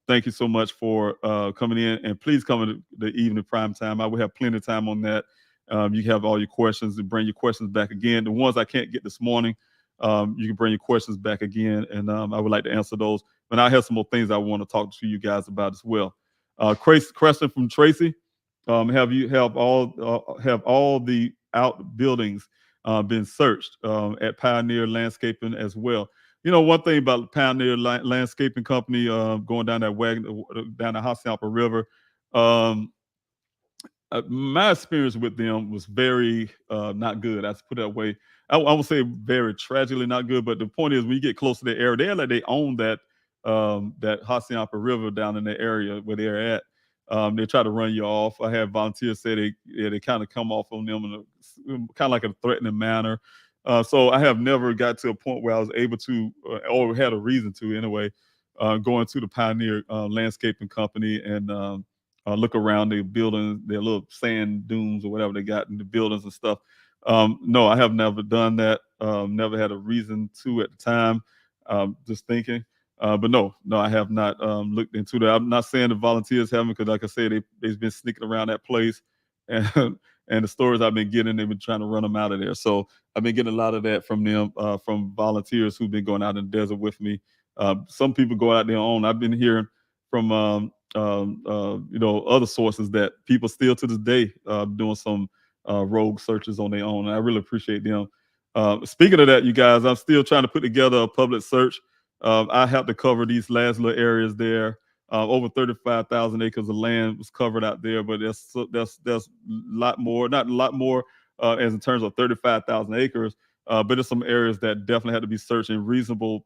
Thank you so much for coming in, and please come in the evening prime time. I will have plenty of time on that. You have all your questions and bring your questions back again. The ones I can't get this morning, you can bring your questions back again, and I would like to answer those. But I have some more things I want to talk to you guys about as well. Question from Tracy: have all the outbuildings been searched at Pioneer Landscaping as well? One thing about Pioneer Landscaping Company going down that wagon down the Hassayampa River. My experience with them was very not good. I put it that way. I would say very tragically not good. But the point is, when you get close to the area, they own that Hassayampa River down in the area where they're at. They try to run you off. I had volunteers say they kind of come off on them in a kind of like a threatening manner. So I have never got to a point where I was able to, or had a reason to anyway, go into the Pioneer Landscaping Company and look around the buildings, their little sand dunes or whatever they got in the buildings and stuff. No, I have never done that. Never had a reason to at the time. Just thinking. But no, I have not looked into that. I'm not saying the volunteers haven't, because like I said, they've been sneaking around that place, and the stories I've been getting, they've been trying to run them out of there. So I've been getting a lot of that from them, from volunteers who've been going out in the desert with me. Some people go out their own. I've been hearing from other sources that people still to this day doing some rogue searches on their own. And I really appreciate them. Speaking of that, you guys, I'm still trying to put together a public search. I have to cover these last little areas there over 35,000 acres of land was covered out there, but that's a lot more, not a lot more as in terms of 35,000 acres, but there's some areas that definitely had to be searched in reasonable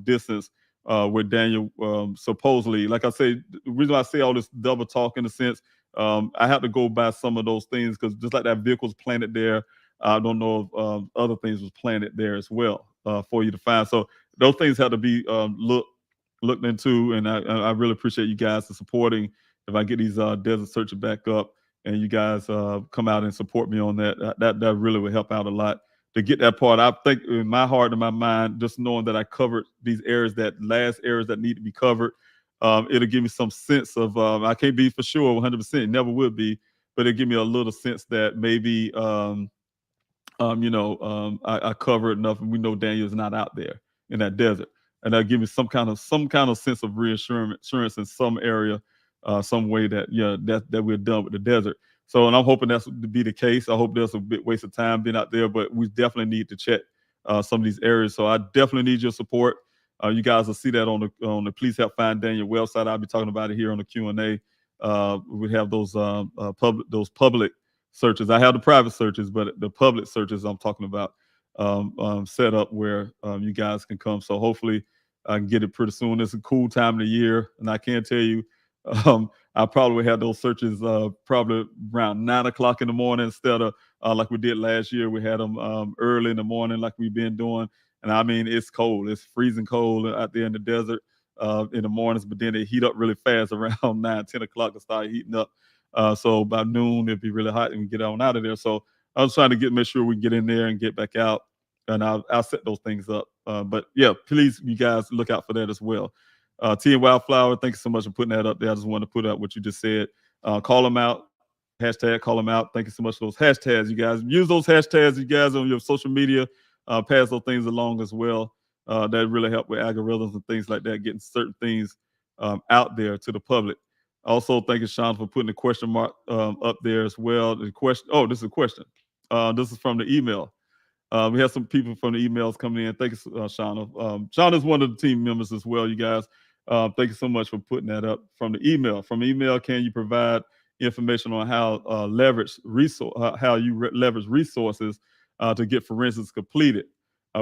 distance where Daniel supposedly, like I say, the reason why I say all this double talk in a sense, I have to go by some of those things because just like that vehicle was planted there, I don't know if other things was planted there as well for you to find. So those things have to be looked into, and I really appreciate you guys for supporting. If I get these desert searches back up, and you guys come out and support me on that, that really would help out a lot to get that part. I think in my heart and my mind, just knowing that I covered these areas, that last areas that need to be covered, it'll give me some sense of I can't be for sure 100%, never will be, but it'll give me a little sense that maybe I covered enough, and we know Daniel's not out there in that desert, and that'll give me some kind of sense of reassurance in some area, some way that that we're done with the desert. So, and I'm hoping that's to be the case. I hope there's a bit waste of time being out there, but we definitely need to check some of these areas. So I definitely need your support. You guys will see that on the Please Help Find Daniel website. I'll be talking about it here on the Q&A. We have those public searches. I have the private searches, but the public searches I'm talking about set up where you guys can come. So hopefully I can get it pretty soon. It's a cool time of the year, and I can tell you, I probably have those searches probably around 9 o'clock in the morning instead of like we did last year. We had them early in the morning like we've been doing. And I mean, it's cold. It's freezing cold out there in the desert in the mornings, but then they heat up really fast around 9, 10 o'clock to start heating up. So by noon, it'd be really hot and we get on out of there. So I was trying to make sure we get in there and get back out, and I'll set those things up. But yeah, please, you guys look out for that as well. T and Wildflower, thank you so much for putting that up there. I just wanted to put up what you just said. Call them out. Hashtag call them out. Thank you so much for those hashtags, you guys. Use those hashtags, you guys, on your social media. Pass those things along as well. That really help with algorithms and things like that, getting certain things out there to the public. Also, thank you, Sean, for putting the question mark up there as well. The question. Oh, this is a question. This is from the email. We have some people from the emails coming in. Thank you, Shauna. Shauna is one of the team members as well, you guys. Thank you so much for putting that up from the email. From the email, can you provide information on how leverage resources to get forensics completed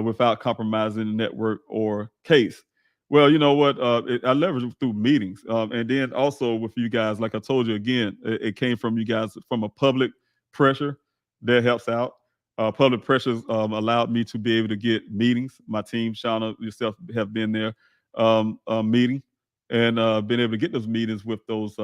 without compromising the network or case? Well, you know what? I leverage through meetings, and then also with you guys. Like I told you again, it came from you guys from a public pressure that helps out. Public pressures allowed me to be able to get meetings. My team, Shauna, yourself, have been there meeting and been able to get those meetings with those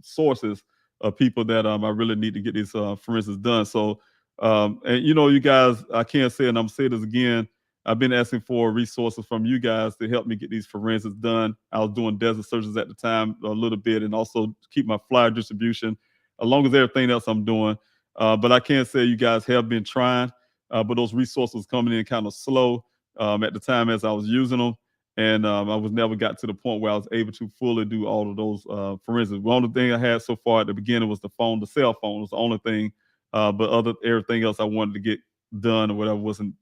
sources of people that I really need to get these forensics done. So, and you guys, I can't say, and I'm saying this again, I've been asking for resources from you guys to help me get these forensics done. I was doing desert searches at the time a little bit, and also keep my flyer distribution, along with everything else I'm doing. But I can't say you guys have been trying, but those resources coming in kind of slow at the time as I was using them. And I was never got to the point where I was able to fully do all of those forensics. The only thing I had so far at the beginning was the cell phone was the only thing. But everything else I wanted to get done or whatever wasn't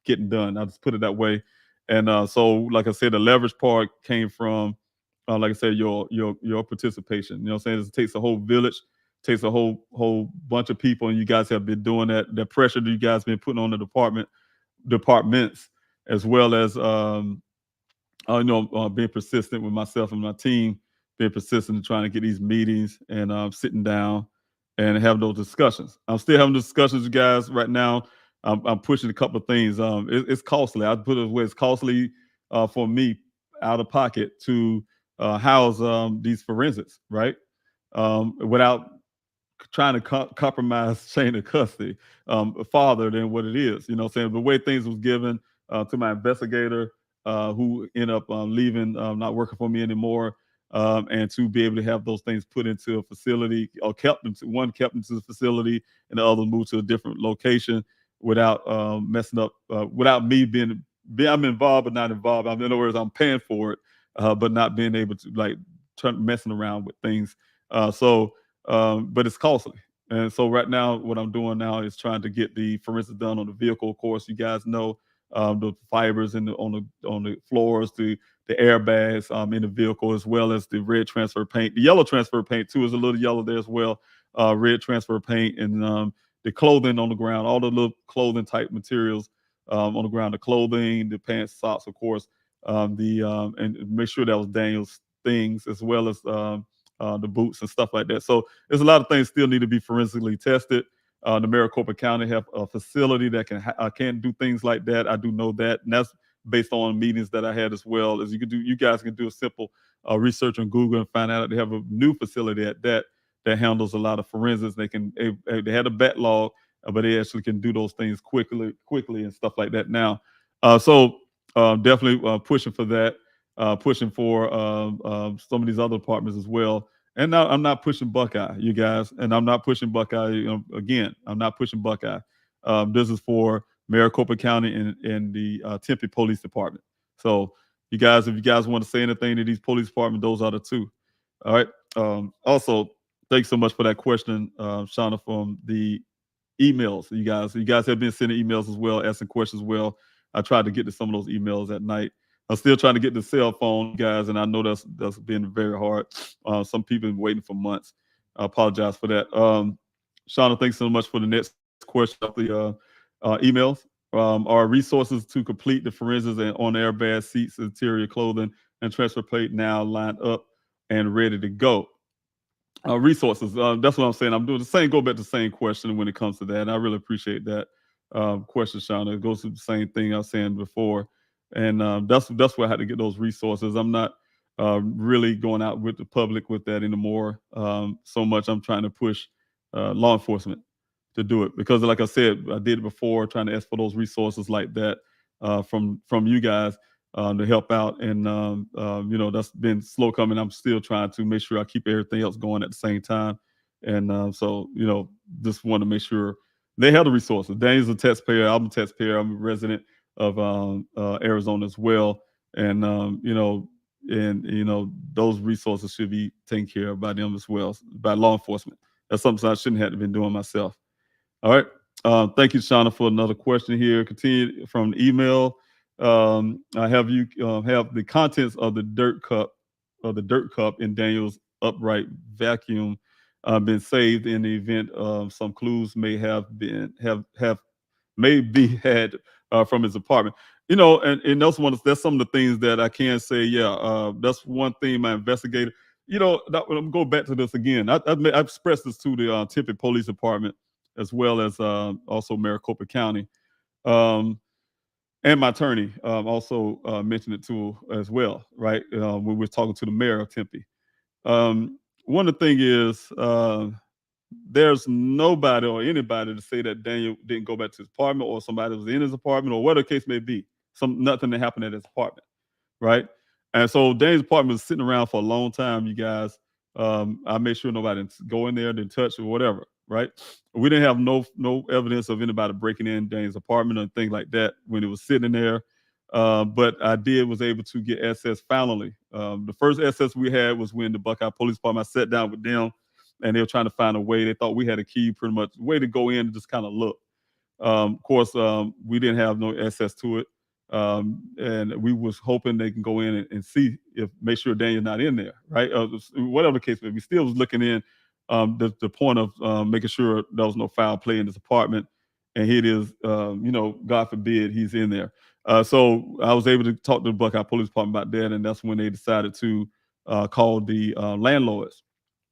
getting done. I just put it that way. And so, like I said, the leverage part came from, like I said, your participation. You know what I'm saying? It takes a whole village, takes a whole bunch of people, and you guys have been doing that. The pressure that you guys been putting on the departments, as well as being persistent with myself and my team, being persistent in trying to get these meetings and sitting down and have those discussions. I'm still having discussions, you guys, right now. I'm pushing a couple of things. It's costly. I put it away. It's costly for me out of pocket to house these forensics, right? Without trying to compromise chain of custody farther than what it is. You know what I'm saying? The way things was given to my investigator, who ended up leaving, not working for me anymore, and to be able to have those things put into a facility, or kept into the facility, and the other moved to a different location without messing up, without me I'm involved but not involved. In other words, I'm paying for it, but not being able to messing around with things. But it's costly. And so right now, what I'm doing now is trying to get the forensics done on the vehicle. Of course, you guys know the fibers on the floors, the airbags in the vehicle, as well as the red transfer paint. The yellow transfer paint too is a little yellow there as well. Red transfer paint, and the clothing on the ground, all the little clothing type materials on the ground, the clothing, the pants, socks, of course, and make sure that was Daniel's things, as well as the boots and stuff like that. So there's a lot of things still need to be forensically tested. The Maricopa County have a facility that can do things like that. I do know that, and that's based on meetings that I had as well. As you guys can do a simple research on Google and find out they have a new facility at that handles a lot of forensics. They had a backlog, but they actually can do those things quickly and stuff like that now. So definitely pushing for that, pushing for some of these other departments as well. And now I'm not pushing Buckeye, you guys, and I'm not pushing Buckeye. Again, I'm not pushing Buckeye. This is for Maricopa County and the Tempe Police Department. So you guys, if you guys want to say anything to these police departments, those are the two. All right. Also, thanks so much for that question, Shauna, from the emails. You guys have been sending emails as well, asking questions as well. I tried to get to some of those emails at night. I'm still trying to get the cell phone, guys, and I know that's been very hard. Some people have been waiting for months. I apologize for that. Shauna, thanks so much for the next question of the emails. Are resources to complete the forensics and on airbag seats, interior clothing, and transfer plate now lined up and ready to go? Resources. That's what I'm saying. I'm doing the same. Go back to the same question when it comes to that. And I really appreciate that question, Shauna. It goes to the same thing I was saying before, and that's where I had to get those resources. I'm not really going out with the public with that anymore. So much. I'm trying to push law enforcement to do it, because, like I said, I did it before, trying to ask for those resources like that from you guys. To help out, and that's been slow coming. I'm still trying to make sure I keep everything else going at the same time, and so just want to make sure they have the resources. Daniel's a taxpayer. I'm a taxpayer. I'm a resident of Arizona as well, and those resources should be taken care of by them as well, by law enforcement. That's something I shouldn't have been doing myself. All right. Thank you, Shauna, for another question here. Continue from the email. I have you have the contents of the dirt cup in Daniel's upright vacuum been saved in the event some clues may have had from his apartment. And that's some of the things that I can say. Yeah, that's one thing my investigator. I'm going back to this again. I've expressed this to the Tempe Police Department, as well as also Maricopa County. And my attorney also mentioned it too as well, right? When we were talking to the mayor of Tempe. One of the things is there's nobody or anybody to say that Daniel didn't go back to his apartment, or somebody was in his apartment, or whatever the case may be. Nothing that happened at his apartment, right? And so Daniel's apartment was sitting around for a long time, you guys. I made sure nobody didn't go in there, didn't touch or whatever, right? We didn't have no evidence of anybody breaking in Daniel's apartment or things like that when it was sitting there. But I was able to get access finally. The first access we had was when the Buckeye Police Department, I sat down with them, and they were trying to find a way. They thought we had a key, pretty much, way to go in and just kind of look. Of course, we didn't have no access to it. And we was hoping they can go in and see, make sure Daniel's not in there, right? Whatever the case may be, we still was looking in the point of making sure there was no foul play in this apartment. And here it is, God forbid he's in there. So I was able to talk to the Buckeye Police Department about that, and that's when they decided to call the landlords.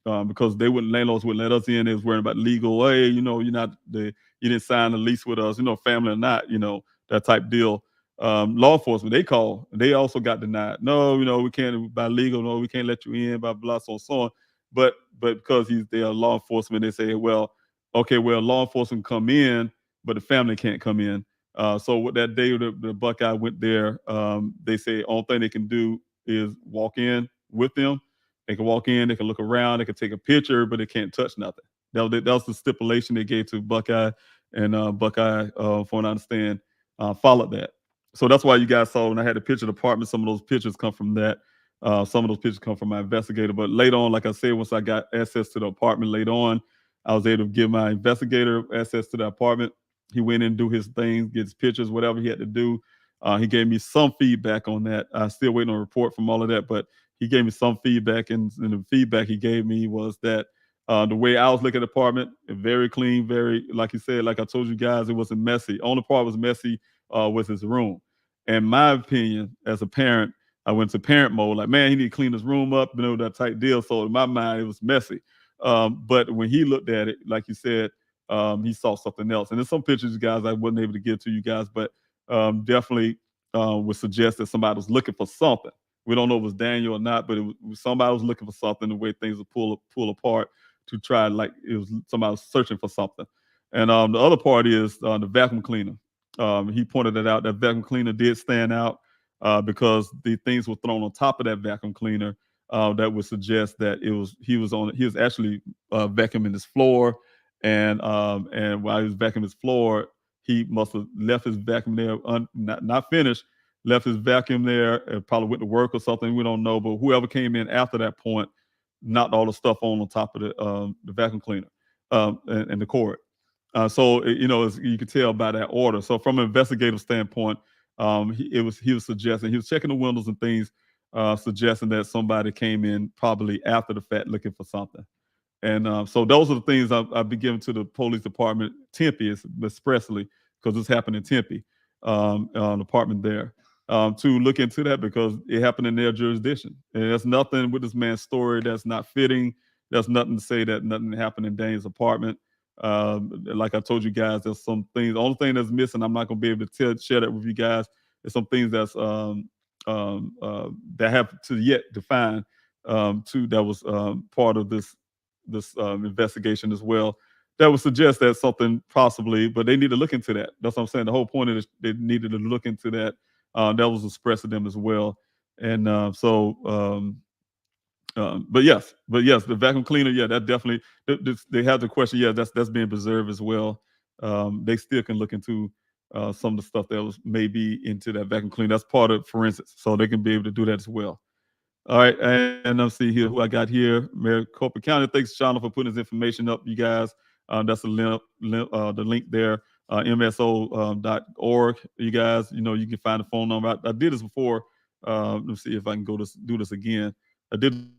Because landlords wouldn't let us in. They was worrying about legal. Hey, you didn't sign a lease with us, family or not, that type deal. Law enforcement, they call. They also got denied. No, we can't, by legal. No, we can't let you in, by blah, so on. But because they are law enforcement, they say, law enforcement come in, but the family can't come in. So with that day the Buckeye went there, they say only thing they can do is walk in with them. They can walk in, they can look around, they can take a picture, but they can't touch nothing. That was the stipulation they gave to Buckeye, and Buckeye, from what I understand, followed that. So that's why you guys saw when I had a picture of the apartment, some of those pictures come from that. Some of those pictures come from my investigator. But later on, like I said, once I got access to the apartment later on, I was able to give my investigator access to the apartment. He went in and do his things, get his pictures, whatever he had to do. He gave me some feedback on that. I'm still waiting on a report from all of that, but he gave me some feedback, and the feedback he gave me was that the way I was looking at the apartment, very clean, very, like you said, like I told you guys, it wasn't messy. Only part was messy was his room. In my opinion, as a parent, I went to parent mode, like, man, he need to clean his room up, that type deal. So in my mind, it was messy. But when he looked at it, like you said, he saw something else. And there's some pictures, guys, I wasn't able to give to you guys, but definitely would suggest that somebody was looking for something. We don't know if it was Daniel or not, but somebody was looking for something, the way things would pull apart to try, like it was somebody was searching for something. And the other part is the vacuum cleaner. He pointed it out. That vacuum cleaner did stand out because the things were thrown on top of that vacuum cleaner that would suggest that he was actually vacuuming his floor, and while he was vacuuming his floor, he must have left his vacuum there not finished, left his vacuum there, and probably went to work or something. We don't know, but whoever came in after that point knocked all the stuff on top of the vacuum cleaner and the cord. So you could tell by that order. So from an investigative standpoint, he was suggesting, he was checking the windows and things, suggesting that somebody came in probably after the fact looking for something. And so those are the things I've been giving to the police department, Tempe expressly, because this happened in Tempe, department there, to look into that because it happened in their jurisdiction. And there's nothing with this man's story that's not fitting. There's nothing to say that nothing happened in Dane's apartment. Like I told you guys, there's some things. The only thing that's missing, I'm not going to be able to share that with you guys. There's some things that's that have to yet define that was part of this investigation as well. That would suggest that something possibly, but they need to look into that. That's what I'm saying. The whole point is they needed to look into that. That was expressed to them as well. And but yes, the vacuum cleaner, yeah, that definitely, they have the question, yeah, that's being preserved as well. They still can look into some of the stuff that was maybe into that vacuum cleaner. That's part of forensics, so they can be able to do that as well. All right, and let's see here who I got here. Maricopa County. Thanks, Shauna, for putting this information up, you guys. That's the link there, mso.org. You guys, you can find the phone number. I did this before. Let me see if I can do this again. I did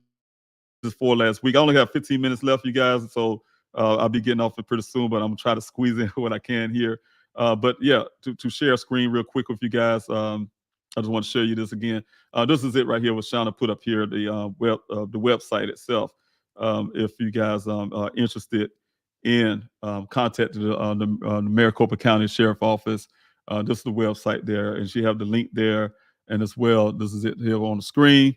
this for last week. I only have 15 minutes left, you guys, so I'll be getting off it pretty soon, but I'm gonna try to squeeze in what I can here. But yeah, to share a screen real quick with you guys. I just want to show you this again. This is it right here, what Shauna put up here, the website itself. If you guys are interested in contacting the Maricopa County Sheriff Office, this is the website there, and she have the link there, and as well, this is it here on the screen.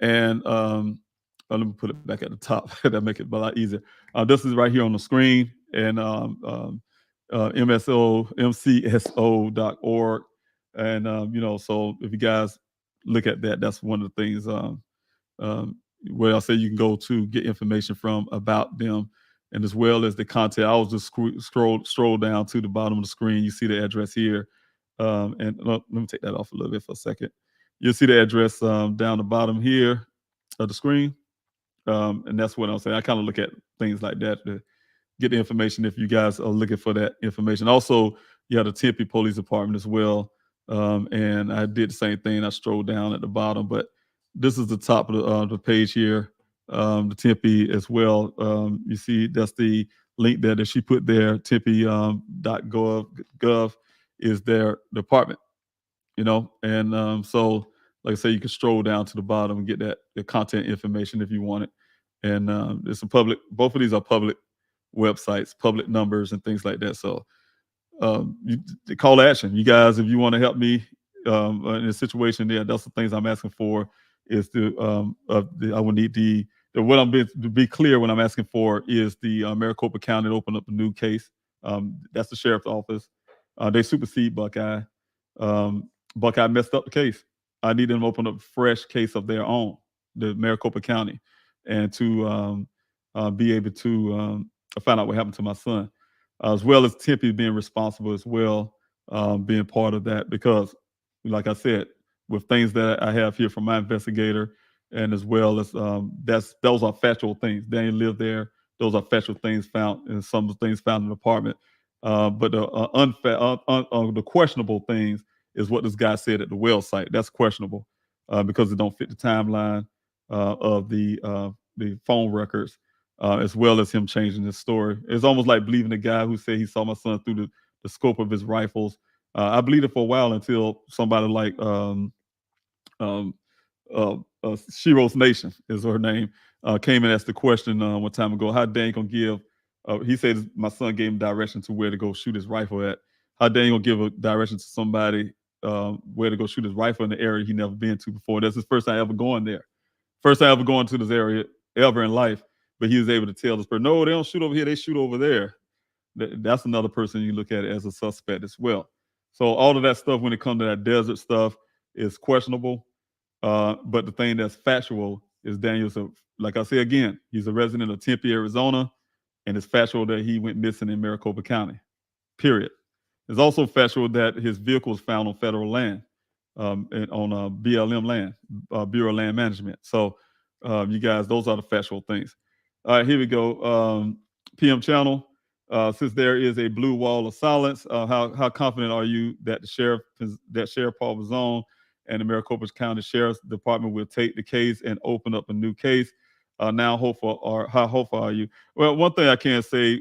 And let me put it back at the top. That make it a lot easier. This is right here on the screen, and mcso.org. And so if you guys look at that, that's one of the things where I say you can go to get information from about them, and as well as the content. I was just scroll down to the bottom of the screen. You see the address here, and let me take that off a little bit for a second. You'll see the address down the bottom here of the screen, and that's what I'm saying. I kind of look at things like that to get the information if you guys are looking for that information. Also, you have the Tempe Police Department as well. And I did the same thing. I strolled down at the bottom, but this is the top of the page here, the Tempe as well. You see, that's the link there that she put there. Tempe.gov is their department, and so like I say, you can stroll down to the bottom and get the content information if you want it. And it's both of these are public websites, public numbers, and things like that. So you call to action, you guys, if you want to help me in a situation there. That's the things I'm asking for. Is I would need what I'm being to be clear. What I'm asking for is the Maricopa County to open up a new case. That's the sheriff's office. They supersede Buckeye. Buckeye messed up the case. I need them to open up a fresh case of their own, the Maricopa County, and to be able to find out what happened to my son, as well as Tempe being responsible as well, being part of that. Because, like I said, with things that I have here from my investigator, and as well as those are factual things. Daniel lived there. Those are factual things found, and some of the things found in the apartment. But the questionable things is what this guy said at the well site. That's questionable because it don't fit the timeline of the phone records, as well as him changing his story. It's almost like believing the guy who said he saw my son through the scope of his rifles. I believed it for a while until somebody like Shiro's Nation is her name, came and asked the question one time ago, how Dan gonna give, he said my son gave him direction to where to go shoot his rifle at. How Dan gonna give a direction to somebody where to go shoot his rifle in the area he never been to before? That's his first time ever going there. First time ever going to this area ever in life. But he was able to tell this person, no, they don't shoot over here, they shoot over there. That's another person you look at as a suspect as well. So all of that stuff when it comes to that desert stuff is questionable. But the thing that's factual is Daniel's, like I say again, he's a resident of Tempe, Arizona, and it's factual that he went missing in Maricopa County, period. It's also factual that his vehicle was found on federal land, on BLM land, Bureau of Land Management. So you guys, those are the factual things. All right, here we go. PM channel, since there is a blue wall of silence, how confident are you that Sheriff Paul Vazone and the Maricopa County Sheriff's Department will take the case and open up a new case? Now hopeful, or how hopeful are you? Well, one thing I can say,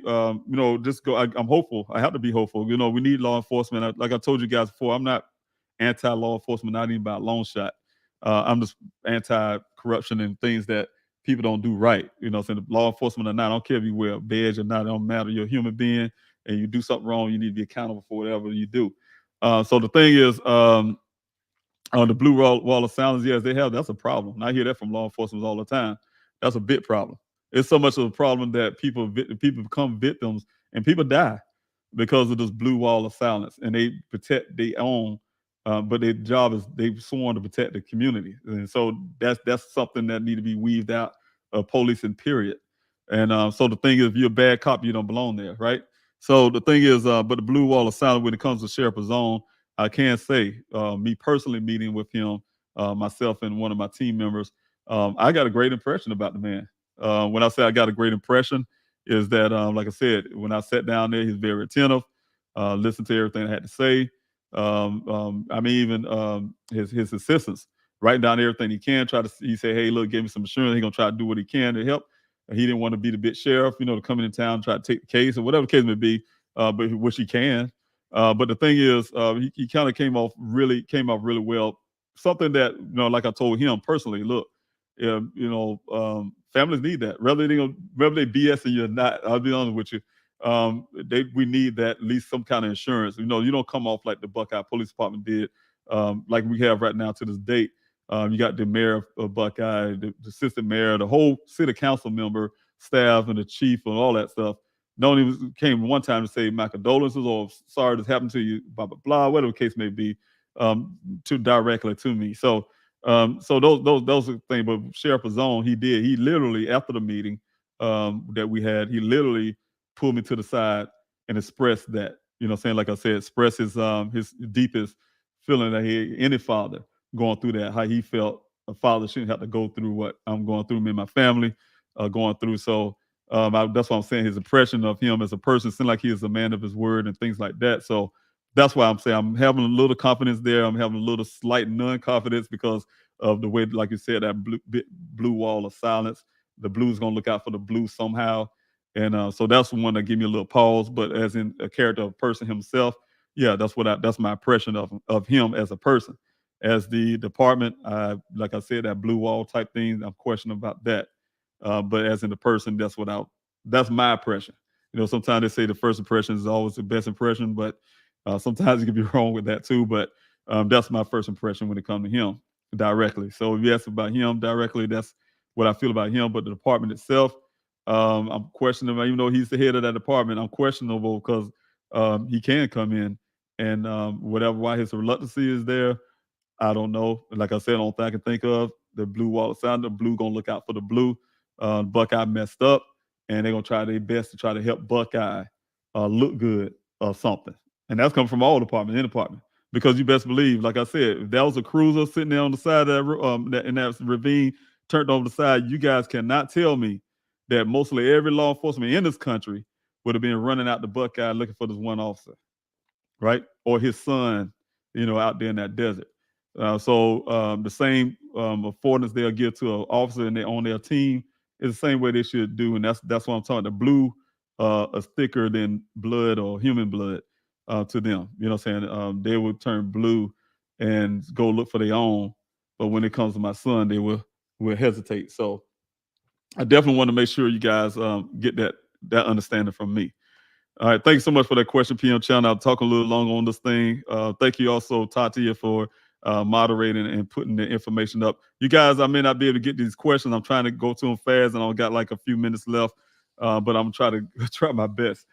just go. I'm hopeful. I have to be hopeful. We need law enforcement. Like I told you guys before, I'm not anti-law enforcement, not even by a long shot. I'm just anti-corruption and things that people don't do right. Saying the law enforcement or not, I don't care if you wear a badge or not. It don't matter. You're a human being, and you do something wrong, you need to be accountable for whatever you do. So the thing is, on the blue wall of silence, yes, they have. That's a problem. And I hear that from law enforcement all the time. That's a big problem. It's so much of a problem that people become victims and people die because of this blue wall of silence. And they protect their own, but their job is they've sworn to protect the community. And so that's something that need to be weaved out of policing, period. And so the thing is, if you're a bad cop, you don't belong there, right? So the thing is, but the blue wall of silence when it comes to Sheriff Zone, I can say, me personally meeting with him, myself and one of my team members, I got a great impression about the man. When I say I got a great impression, is that, like I said, when I sat down there, he's very attentive, listened to everything I had to say. Even his assistants, writing down everything he can. He said, hey, look, give me some assurance. He's going to try to do what he can to help. He didn't want to be the big sheriff, to come in town, try to take the case or whatever the case may be, but which he can. But the thing is, he kind of came off really well. Something that, like I told him personally, look, families need that. Whether they BSing you or not, I'll be honest with you. We need that, at least some kind of insurance. You don't come off like the Buckeye Police Department did, like we have right now to this date. You got the mayor of Buckeye, the assistant mayor, the whole city council member, staff, and the chief, and all that stuff. No one even came one time to say my condolences or sorry this happened to you, blah blah blah, whatever the case may be, directly to me. So those are the things. But Sheriff Zone, he literally after the meeting that we had, he literally pulled me to the side and expressed that, like I said, express his deepest feeling that any father going through that, how he felt a father shouldn't have to go through what I'm going through, me and my family going through. So that's why I'm saying his impression of him as a person seemed like he is a man of his word and things like that. So that's why I'm saying I'm having a little confidence there. I'm having a little slight non-confidence because of the way, like you said, that blue wall of silence. The blue's going to look out for the blue somehow. And so that's the one that gave me a little pause. But as in a character of person himself, yeah, that's my impression of him as a person. As the department, like I said, that blue wall type thing, I'm questioning about that. But as in the person, that's my impression. Sometimes they say the first impression is always the best impression, but sometimes you can be wrong with that too. But that's my first impression when it comes to him directly. So if you ask about him directly, that's what I feel about him. But the department itself, I'm questioning, even though he's the head of that department, I'm questionable because he can come in and why his reluctancy is there, I don't know. Like I said, I don't think I can think of the blue wall of sound. The blue gonna look out for the blue. Buckeye messed up, and they're gonna try their best to try to help Buckeye look good or something. And that's coming from all departments in the department. Because you best believe, like I said, if that was a cruiser sitting there on the side of that ravine, turned over the side, you guys cannot tell me that mostly every law enforcement in this country would have been running out the Buckeye looking for this one officer, right? Or his son, out there in that desert. So the same affordance they'll give to an officer and on their team is the same way they should do, and that's what I'm talking. The blue is thicker than blood or human blood to them. You know what I'm saying? They will turn blue and go look for their own, but when it comes to my son, they will hesitate. So I definitely want to make sure you guys get that understanding from me. All right, thank you so much for that question, PM Channel. I'll talk a little long on this thing. Thank you also, Tatia, for moderating and putting the information up. You guys, I may not be able to get these questions. I'm trying to go to them fast, and I've got like a few minutes left, but I'm trying to try my best.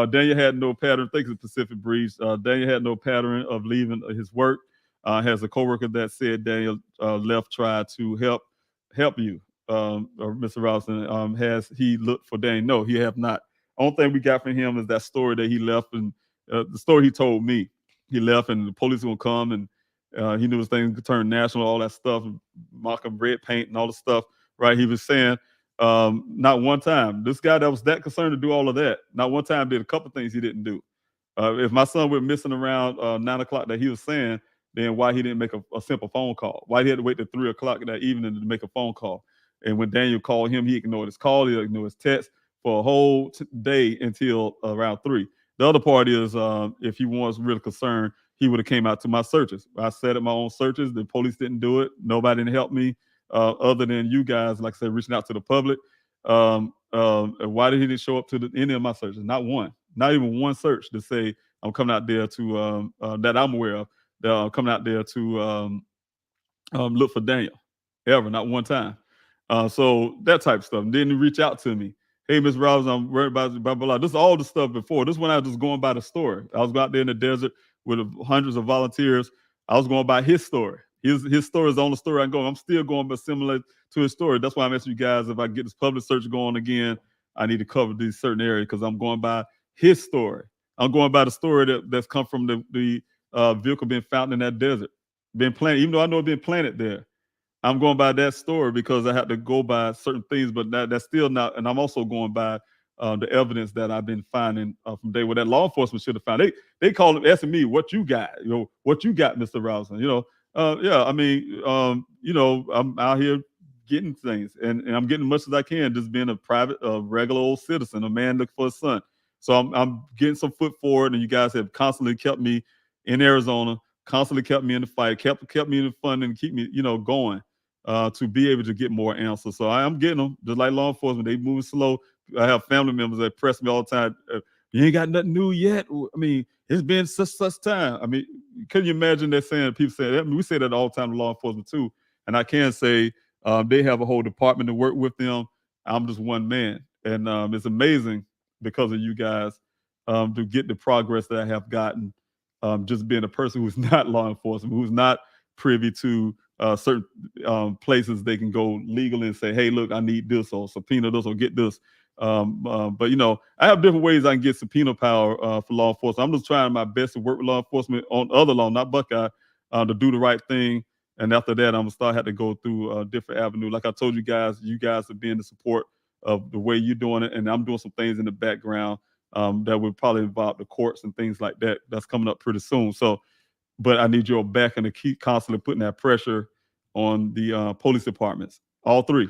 Daniel had no pattern. Thank you, Pacific Breeze. Daniel had no pattern of leaving his work. Has a coworker that said Daniel left, tried to help you, or Mr. Robinson. Has he looked for Daniel? No, he have not. Only thing we got from him is that story that he left, and the story he told me. He left, and the police gonna come, and he knew his thing could turn national, all that stuff, and mock him red paint and all the stuff. Right? He was saying, not one time. This guy that was that concerned to do all of that, not one time did a couple things he didn't do. If my son went missing around 9 o'clock that he was saying, then why he didn't make a simple phone call? Why he had to wait till 3 o'clock that evening to make a phone call? And when Daniel called him, he ignored his call, he ignored his text for a whole day until around 3. The other part is if he was really concerned, he would have came out to my searches. I set up my own searches. The police didn't do it. Nobody didn't help me other than you guys, like I said, reaching out to the public. Why did he didn't show up to any of my searches? Not one. Not even one search to say I'm coming out there to that I'm aware of. That I'm coming out there to look for Daniel. Ever, not one time. So that type of stuff. Didn't reach out to me. Hey, Ms. Rouse, I'm worried about blah, blah, blah. This is all the stuff before. This when I was just going by the story. I was out there in the desert with hundreds of volunteers. I was going by his story. His story is the only story I go. I'm still going by similar to his story. That's why I'm asking you guys, if I get this public search going again, I need to cover these certain areas because I'm going by his story. I'm going by the story that's come from the vehicle being found in that desert, been planted, even though I know it's been planted there. I'm going by that story because I had to go by certain things, but that's still not. And I'm also going by the evidence that I've been finding from day where that law enforcement should have found. They call them asking me, "What you got? What you got, Mr. Robinson?" Yeah. I mean, I'm out here getting things, and I'm getting as much as I can, just being a private, regular old citizen, a man looking for his son. So I'm getting some foot forward, and you guys have constantly kept me in Arizona, constantly kept me in the fight, kept me in the fun, and keep me, going. To be able to get more answers. So I am getting them, just like law enforcement. They moving slow. I have family members that press me all the time. You ain't got nothing new yet. I mean, it's been such time. I mean, can you imagine that saying? People say that. I mean, we say that all the time to law enforcement too. And I can say they have a whole department to work with them. I'm just one man. And it's amazing because of you guys to get the progress that I have gotten. Just being a person who's not law enforcement, who's not privy to certain places they can go legally and say, hey, look, I need this, or subpoena this, or get this. But I have different ways I can get subpoena power for law enforcement. I'm just trying my best to work with law enforcement on other law, not Buckeye, to do the right thing. And after that, I'm gonna have to go through a different avenue. Like I told you guys have been the support of the way you're doing it, and I'm doing some things in the background that would probably involve the courts and things like that. That's coming up pretty soon. So, but I need your backing to keep constantly putting that pressure on the police departments, all three.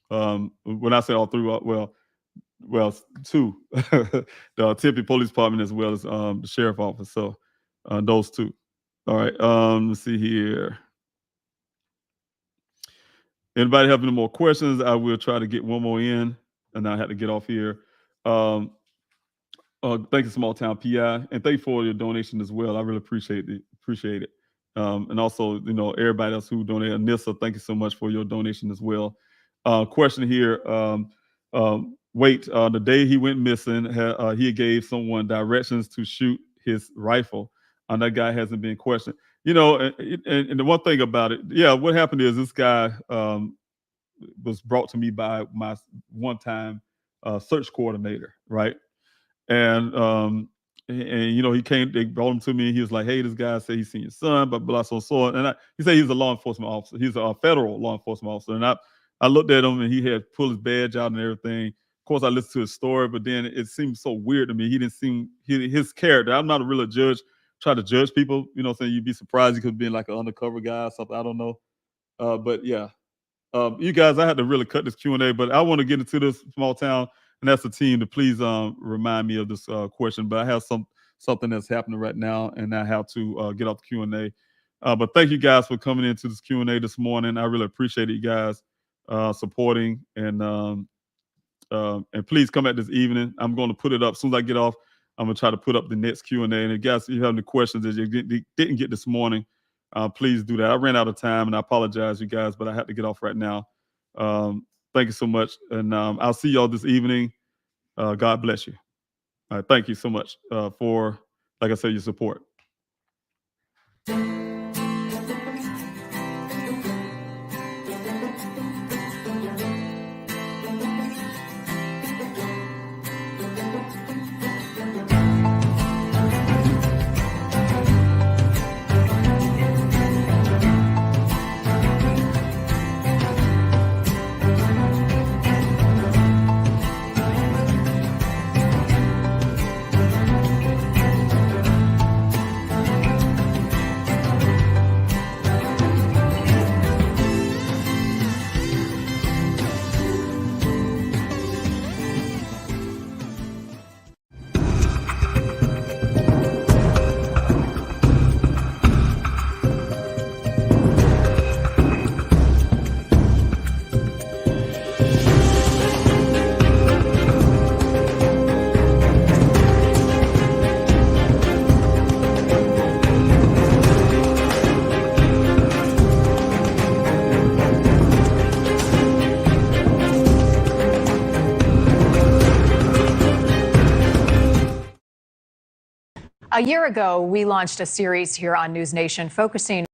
When I say all three, well, two, the Tipline Police Department as well as the sheriff office. So those two. All right. Let's see here. Anybody have any more questions? I will try to get one more in, and I had to get off here. Thank you, Small Town PI, and thank you for your donation as well. I really appreciate it. And also, everybody else who donated. Anissa, thank you so much for your donation as well. Question here. The day he went missing, he gave someone directions to shoot his rifle. And that guy hasn't been questioned. And the one thing about it, what happened is this guy was brought to me by my one-time search coordinator, right? And he came, they brought him to me, and he was like, hey, this guy said he's seen your son, but blah, so. And he said he's a law enforcement officer. He's a federal law enforcement officer. And I looked at him, and he had pulled his badge out and everything. Of course, I listened to his story, but then it seemed so weird to me. He didn't seem, his character, I'm not a real judge, try to judge people. You know what I'm saying? You'd be surprised he could be like an undercover guy or something. I don't know. But yeah, you guys, I had to really cut this Q&A, but I want to get into this small town, and that's the team to please remind me of this question. But I have something that's happening right now, and I have to get off the Q&A. But thank you guys for coming into this Q&A this morning. I really appreciate it, you guys supporting, and please come back this evening. I'm going to put it up as soon as I get off. I'm going to try to put up the next Q&A. And guys, if you have any questions that you didn't get this morning, please do that. I ran out of time, and I apologize, you guys, but I have to get off right now. Thank you so much, and I'll see y'all this evening. God bless you. All right, thank you so much for, like I said, your support. A year ago, we launched a series here on News Nation focusing